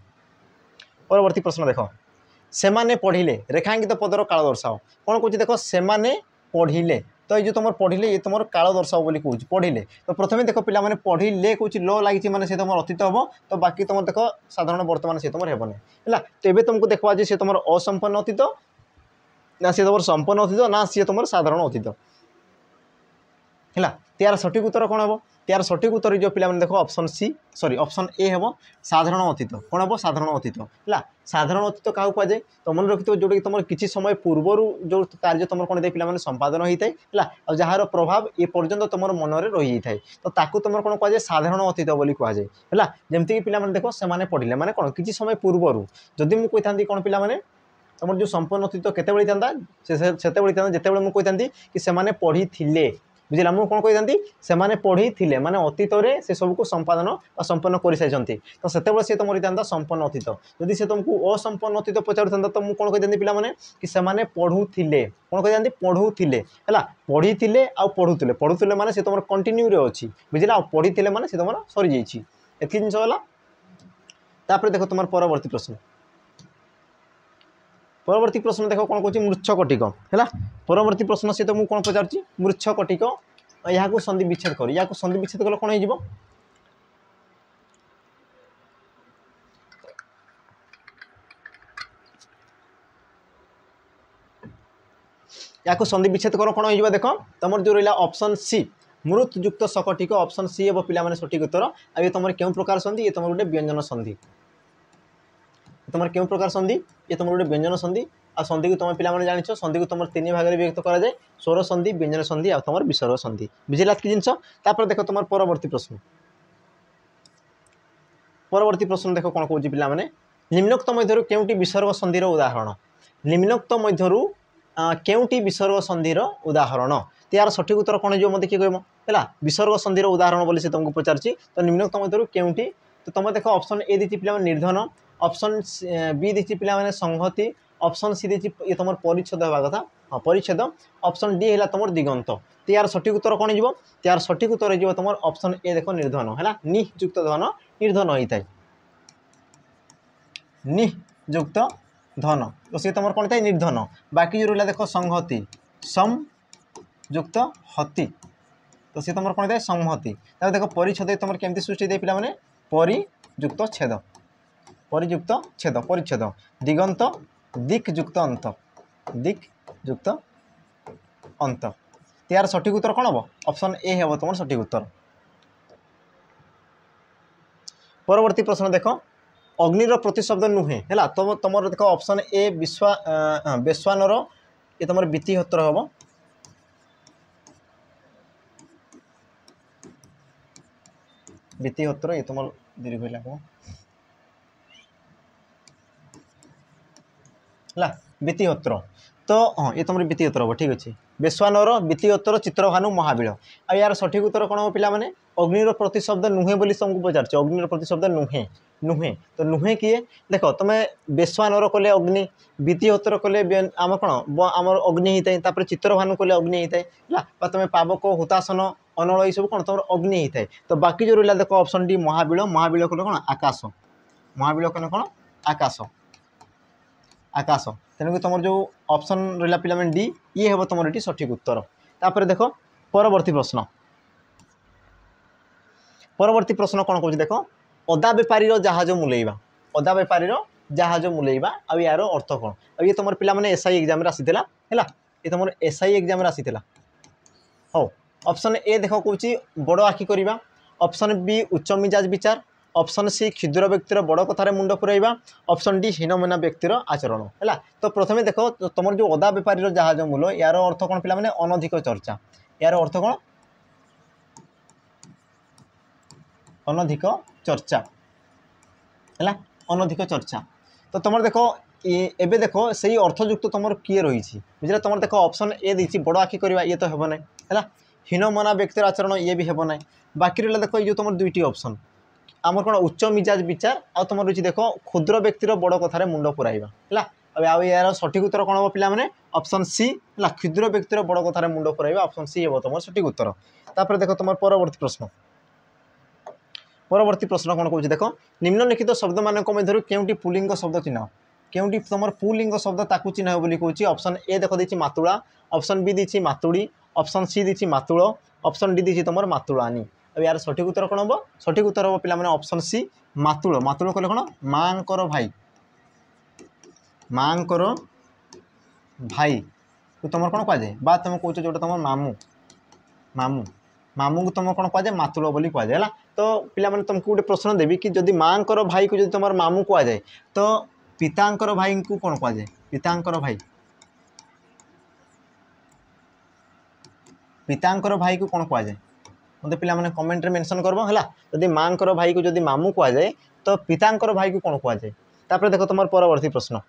Speaker 1: परवर्ती प्रश्न देख सेमाने पढ़िले रेखांकित पदर काल दर्शाओ कौन कह देख सेमाने पढ़िले तो ये तुम पढ़िले ये तुम काल दर्शाओ बोली कहूँ पढ़िले तो प्रथम देख पिला माने पढ़िले कौच ल लगी मैंने से तुम अतीत हम तो बाकी तुम देख साधारण वर्तमान से तुम हेबनी है तो ये तुमको देखा जे सी तुम असंपन्न अतीत ना सी तुम संपन्न अतीत ना सी तुम साधारण अतीत है यार सठिक उत्तर कौन हम यार सठिक उत्तर जो पिला देख option C sorry option A हम साधारण अतीत कौन हम साधारण अतीत है साधारण अतीत क्या कहुए तो मन रखिथ जोटा कि तुम किसी समय पूर्वर जो कार्य तुम कौन पे संपादन होता है जार प्रभाव ये पर्यंत तुम मन में रही जाए तो ताकू तुम कौन कहुए साधारण अतीत बोली कहुए है जमीक पिला देख से पढ़िले माने कौन किसी समय पूर्वर जदि मुझे कही था कौन पिला तुम जो संपन्न अतीत केते था जिते मुझे कि से पढ़ी बुझे मुझे कौन कही से पढ़ी थे माने अतीत से सबको संपादन संपन्न कर सारी तो से सी तुम रही संपन्न अतीत जदि से तुमको असंपन्न अतीत पचार था तो मुझे कौन कही पिला कि से पढ़ुले कौन कही पढ़ुले है पढ़ी थे आ पढ़ुले पढ़ुले माने से तुम कंटिन्यू रे अच्छी बुझे पढ़ी थे माने से तुम सरी जाइए एत जिन तापर देख तुम परवर्ती प्रश्न परवर्ती प्रश्न देख कौन कह मृच्छकटिक है परवर्ती प्रश्न से तो मुझे कौन पचार मृच्छकटिक यहाँ संधि विच्छेद कर या संधि विच्छेद कले कौन हो या संधि विच्छेद कर कौन हो देख तुम जो रहा ऑप्शन सी मृत युक्त शकटिक ऑप्शन सी हे पिला सठिक उत्तर आ तुम क्यों प्रकार संधि ये तुम गोटे व्यंजन संधि तुम क्यों प्रकार संधि ये तुम गोटे व्यंजन संधि आ संधि को तुम पिला जान संधि को तुम 3 भाग में विभक्त कराए स्वर संधि व्यंजन संधि आ तुम विसर्ग संधि बुझेगा कि जिनस तापर देख तुम परवर्ती प्रश्न देख कौन कौन पिला निम्नोक्त मध्य केउटी विसर्ग संधिर उदाहरण निम्नोक्त मध्य केउटी विसर्ग संधिर उदाहरण तो यार सठिक उत्तर कौन हो मत किए कह है विसर्ग संधिर उदाहरण बोली से तुमको पचार तो निम्नोक्त मध्य केउटी तो तुम देख ऑप्शन ए दी पिला निर्धन ऑप्शन बी दी पिला संहति ऑप्शन सी दी ये तुम परिच्छेद होगा कथा हाँ परिच्छेद ऑप्शन डी है तुम दिगंत तो यार सठिक उत्तर कौन हो यार सठिक उत्तर हो तुम ऑप्शन ए देख निर्धन है नियुक्त धन निर्धन होता है नियुक्त धन तो सी तुम कौन था निर्धन बाकी जो रहा देख संहति संयुक्त हति तो सी तुम कौन था संहति देख परिच्छेद तुम केमती सृष्टि दे पे परियुक्त छेद परियुक्त छेद परिच्छेद दिगंत दिक्युक्त अंत दिक्युक्त अंत यार सठिक उत्तर कौन हम ऑप्शन ए हम तुम सठिक उत्तर। परवर्ती प्रश्न देख अग्निर प्रतिशब्द नुहे है तुम तुम देख ऑप्शन ए बेस्वानर ये तुम बीतिहोत्र हम बीतिहोत्र ये तुम दीर्घ है बीतिहोत्र तो हाँ ये तुम बीतिहोत्र हम ठीक अच्छे बेस्वानर बीतिहोत्र चित्रभानु महाबील आ यार सठिक उत्तर कौन हम पे अग्निर प्रतिशब्द नुहे बोली तुमको पचार अग्निर प्रतिशब्द नुहे नुहे तो नुहे किए देख तुम बेस्वानर कले अग्नि बीतिहोत्र कले आम कौन आम अग्नि होता है चित्रभानु कले अग्नि होता है तुम पावक हुतासन अनल ये सब कौन तुम अग्नि होता है तो बाकी जो रहा देख ऑप्शन डी महाबील महाबील कले कौन आकाश महाबील कले कौन आकाश आकाश तेणुक तुम जो ऑप्शन रहा पे डी ये हम तुम ये सठिक उत्तर तापर देख परवर्ती प्रश्न परवर्ती प्रश्न कौन कौन देख अदा बेपारी जहाज मुलेଇବା अदा बेपारी जहाज मुलेଇବା आ यार अर्थ कौन आ ये तुम पे एसआई एग्जाम आसीला है ये तुम एसआई एग्जाम आसीला हो ऑप्शन ए देख कौच बड़ आखि करवा ऑप्शन बी उच्च मिजाज विचार ऑप्शन सी क्षुद्र व्यक्तिर बड़ कथार मुंड पुराइबा ऑप्शन डी हीनमना व्यक्तिर आचरण है तो प्रथम देख तुम जो अदा बेपारी जहाज मूल यार अर्थ कौन पे अनधिक चर्चा यार अर्थ कौन अनधिक चर्चा है अनधिक चर्चा तो तुम देख एबे देख सही अर्थयुक्त तुम किए रही बुझे तुम देख ऑप्शन ए दी बड़ आखि करवा ये तो हेब ना है हीनमना व्यक्तिर आचरण ये भी हेब ना बाकी रहा देख ये तुम दुईटी ऑप्शन आमर कौन उच्च मिजाज विचार आ तुम रही देख क्षुद्र व्यक्तिर बड़ कथार मुंड पुराइबा है यार सठिक उत्तर कौन हम पे ऑप्शन सी है क्षुद्र व्यक्तिर बड़ कथार मुंड पुराइबा ऑप्शन सी हम तुम सठिक उत्तर तापर देख तुम परवर्ती प्रश्न परवर्ती प्रश्न कौन कौन देख निम्नलिखित शब्द मान मध्य केउटी पुलिंग शब्द चिन्ह केउटी तुम पुलिंग शब्द ताकू चिन्ह बोली कहूँ ऑप्शन ए देख दी मातुड़ा ऑप्शन बी दी मातुड़ी ऑप्शन सी दी मातुड़ ऑप्शन डी दी तुम मातुड़ानी अब यार सठिक उत्तर कौन हम सठिक उत्तर हम पे ऑप्शन सी मातुड़ मातुड़ कहले कौन माँकर भाई माँकर भाई तुम कौन कहुए बा तुम कौच जो तुम मामू मामू मामू को तुम कौन कहुए मातुड़ बोली कहुए है तो पे तुमको गोटे प्रश्न देवी कि जदि माँकर भाई को जो तुम मामू कहुए तो पितांकर भाई को कौन कहुए पितांकर भाई पितांकर भाई को कौन कहुए मतलब पे कमेंट मेंशन करबो है जदि माँकर भाई को जदि मामू कहुए तो पितांकर भाई को कौन कहुए तापर देख तुम परवर्ती प्रश्न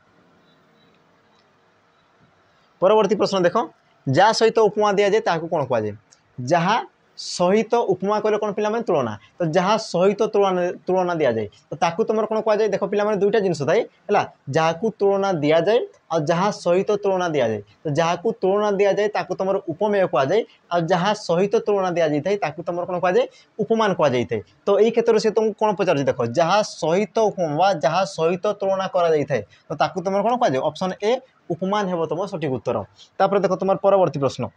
Speaker 1: परवर्ती प्रश्न देख जहाँ सहित उपमा दि जाए ताकू कौन कहुए जहाँ सहित उपमा कहले कौन पे तुलना तो जहाँ सहित तुलना दि जाए तो ताकू तुम कौन कहुए देख पे दुईटा जिनस थाए है जहाँ को तुलना दि जाए और जहाँ सहित तुलना दि जाए तो जहाँ को तुलना दि जाए ताकू तुम उपमेय कहुए और जहाँ सहित तुलना दि जाए ताकू तुम कौन कहुए उपमान कहुए तो यही क्षेत्र से तुमको कौन पचार देख जहाँ सहित उपमा जहाँ सहित तुलना कराए तो ताकू तुम कौन कहुए ऑप्शन ए उपमान हेब तुम सठिक उत्तर तापर देख तुम परवर्ती प्रश्न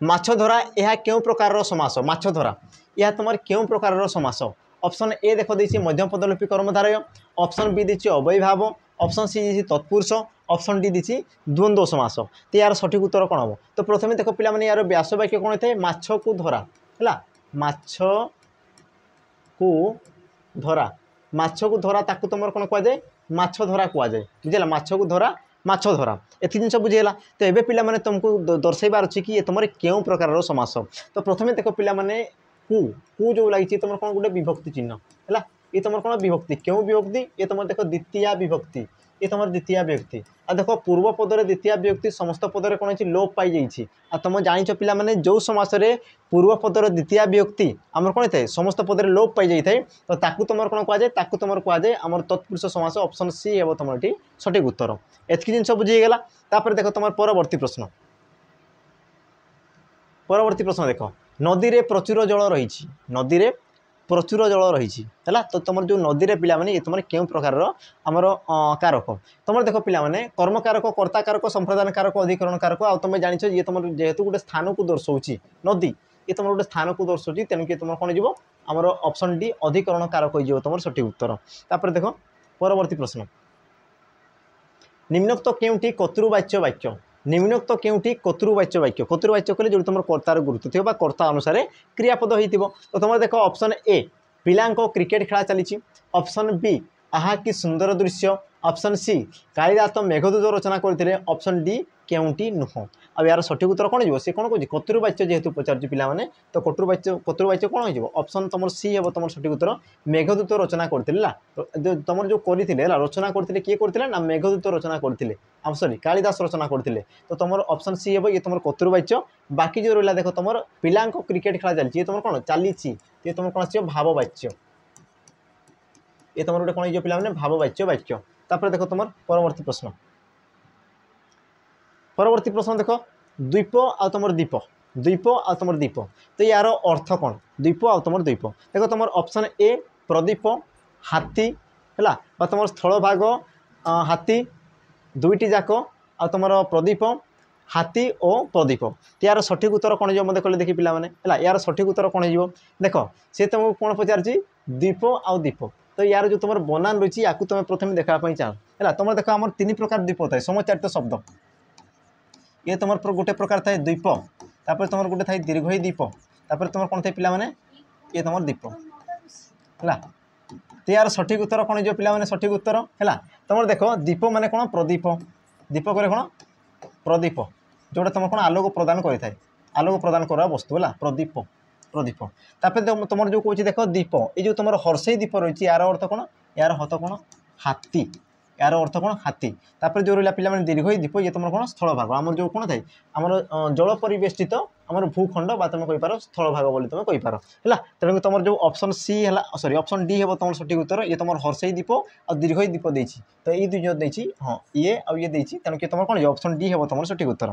Speaker 1: माछ धरा यह क्यों प्रकार समास माछ धरा यह तुम क्यों प्रकार समास ऑप्शन ए देख दी मध्यपदलिपि कर्मधारय ऑप्शन बी दी अव्ययभाव ऑप्शन सी दी तत्पुरुष ऑप्शन डी दी द्वंद्व समास तो यार सठिक उत्तर कौन हम तो प्रथम देख पे यार व्यास वाक्य कौन होता है माछ को धरा है माछ को धरा ताकू तुम कौन कहुए माछ धरा कहुए बुझे माछ को धरा माछ धरा एति जिन बुझीगला तो ये पे तुमको दर्शाइबार अच्छी कि तुम क्यों प्रकार समास तो प्रथम देख पे कु जो लगी तुम कौन गोटे विभक्ति चिन्ह है ये तुम कौन विभक्ति क्यों विभक्ति ये तुम देख द्वितीय विभक्ति ये तुम द्वितीय विभक्ति आ देख पूर्व पदर द्वितीय विभक्ति समस्त पदर कौन है लोप पाई जाइए आ तुम जाच पिला माने जो समास पूर्व पदर द्वितीय विभक्ति आम कौन है समस्त पदर लोप पाई जाए तो ताकू तुम कौन कहुए ताकू तुम कहुए आम तत्पुरुष समास ऑप्शन सी हे तुम ये सठिक उत्तर एतकी जिन बुझीगला तापर देख तुम परवर्ती प्रश्न देख नदी रे प्रचुर जल रही नदी रे प्रचुर जल रही है तो तुम जो नदी रे पिला माने ये तुम क्यों प्रकार आमर कारक तुम देख पिला माने कर्म कारक कर्ता कारक संप्रदान कारक अधिकरण कारक आ तुम जान ये तुम जेहेतु गोटे स्थान को दर्शाऊँ नदी ये तुम गोटे स्थान को दर्शाऊँ तेणुक तुम कौन हो आमर ऑप्शन डी अधिकरण कारक हो तुम सठिक उत्तर तापर देख परवर्ती प्रश्न निम्नोक्त केउंटी कतृवाच्य वाक्य निम्नोक्त केउंटी कतृवाच्य वाक्य कतृवाच्य कहले जो तुम कर्तार गुरुत्व थी कर्ता अनुसार क्रियापद हो तो तुम देख ऑप्शन ए पिलांको क्रिकेट खेला चली ऑप्शन बी आहा कि सुंदर दृश्य ऑप्शन सी कालिदास मेघदूत रचना करते ऑप्शन डी केउंटी नुह आ यार सठिक उत्तर कौन हो सी कौन कह कतृवाच्य जेहेतु पचार पाने तो कतृवाच्य कौन हो ऑप्शन तुम सी हे तुम सठिक उत्तर मेघदूत रचना करते तो तुम जो करते रचना करते किए करते ना मेघदूत रचना करते सॉरी कालिदास रचना करते तो तुम ऑप्शन सी हे ये तुम कतृवाच्य बाकी जो रहा देख तुम पिला क्रिकेट खेला चलती तुम कौन चली ये तुम कौन आस भाववाच्य ये तुम गोटे कौन पिला भाववाच्य वाक्य तापर देख तुम परवर्ती प्रश्न देख द्वीप आ तुम द्वीप आ तुम द्वीप तो यार अर्थ कौन द्वीप आ तुम द्वीप देख तुम ऑप्शन ए प्रदीप हाथी है तुम स्थल भाग हाथी दुईटी जाक आ तुम प्रदीप हाथी और प्रदीप तो यार सठिक उत्तर कौन हो मतलब कहले देखी पे यार सठिक उत्तर कौन हो देख सी तुमको कौन पचार द्वीप आ द्वीप तो यार जो तुम बनान रही है तुम प्रथम देखापी चाह है तुम देख आम तीन प्रकार द्वीप थाए समचारित शब्द ये तुम गोटे प्रकार थाए द्वीप तापर तुम गोटे थाए दीर्घई द्वीप तापर तुम कौन थे पे ये तुम द्वीप है तो यार सठिक उत्तर कौन हो पे सठिक उत्तर है तुम देख दीप मान कौन प्रदीप दीप करे कौन प्रदीप जोटा तुम कौन आलोक प्रदान करें आलोक प्रदान करा वस्तु है प्रदीप प्रदीप तापर तुम जो कौन देख दीप ये जो तुम हर्षई दीप रही यार अर्थ कौन यार अर्थ कौन हाथी यार अर्थ कौन हाथी तापर जो रहा पे दीर्घई दीप ये तुम कौन स्थल भाग आम जो कौन थाए आम जल परिवेष्टित आम भूखंड बा तुम कहींपार स्थल भाग बोली तुम कहींपार है तेणु तुम जो ऑप्शन सी है सॉरी ऑप्शन डी है तुम सठिक उत्तर ये तुम हर्षई दीप और दीर्घई दीप देती तो ये दुई देती हाँ ये आउ ये देती तेणुक तुम कौन ऑप्शन डी है तुम सठिक उत्तर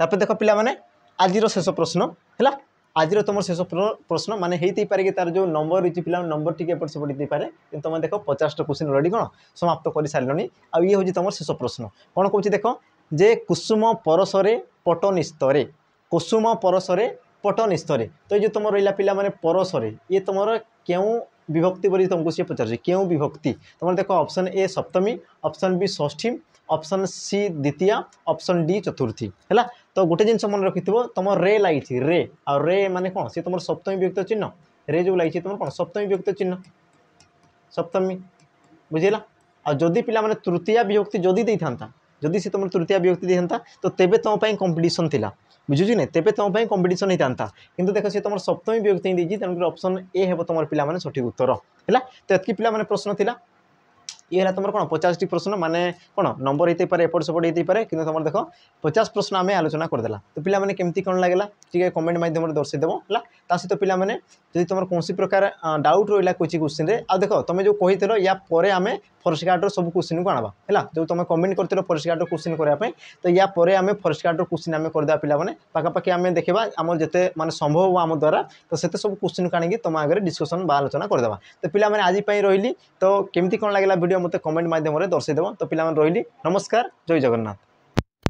Speaker 1: तापर देख पे आज शेष प्रश्न है आज तुम शेष प्रश्न माने होती पारे कि तार जो नंबर रही पिला नंबर टी एपट सेपट पारे कि तुम देख 50 क्वेश्चन अलरेडी कौन समाप्त कर सारे आ ये हूँ तुम शेष प्रश्न कौन कौन देख जे कुसुम परसरे पट निस्तरे कुसुम परसरे पट निस्तरे तो ये तुम रहा पिला माने परसरे ये तुम क्यों विभक्ति बोली तुमको सी पचार क्यों विभक्ति तुम देख ऑप्शन ए सप्तमी ऑप्शन बी षष्ठी ऑप्शन सी द्वितीय ऑप्शन डी चतुर्थी है तो गोटे जिन मन रखि तुम रे लगी रे आ रे माने कौन सी तुम सप्तमी विभक्त चिन्ह रे जो लगी तुम कौन सप्तमी विभक्त चिन्ह सप्तमी बुझेगा आदि पिला माने तृतीय विभक्ति जदि देता जदि सी तुम तृतीय विभक्ति देता तो तेबे तुम कंपटीशन थिला बुझुची ना तेबे तुम कंपटीशन होता किंतु देख सी तुम सप्तमी विभक्ति देती तेणुक ऑप्शन ए है तुम पे सठिक उत्तर है तो एतकी पिला माने प्रश्न थिला ये है तुम कौन 50 प्रश्न माने कौन नंबर होते पारे एपट सेपट होते पारे कि तुम देख 50 प्रश्न आम आलोचना करदेला तो पिला माने केमती कौन लगेगा टी कमेंट माध्यम दर्शेदेव है सहित पिला माने जदि तुम कौन प्रकार डाउट रहा कोई क्वेश्चन रे आ देख तुम जो कही या पर आम फॉरेस्ट गार्ड सब क्वेश्चन को आना है जो तुम कमेंट करते फॉरेस्ट गार्ड क्वेश्चन करने तो या पर आम फॉरेस्ट गार्ड क्वेश्चन आम करदे पिला माने पाखापाखि आम देखा आम जिते माने संभव हो आम द्वारा तो से सब क्वेश्चन को आनी तुम आगे डिस्कसन बा आलोचना करदे तो पिला माने आज रही तो केमती कौन लगेगा वीडियो मत कमेंट माध्यम दर्शेदेव तो पिला रही नमस्कार जय जगन्नाथ।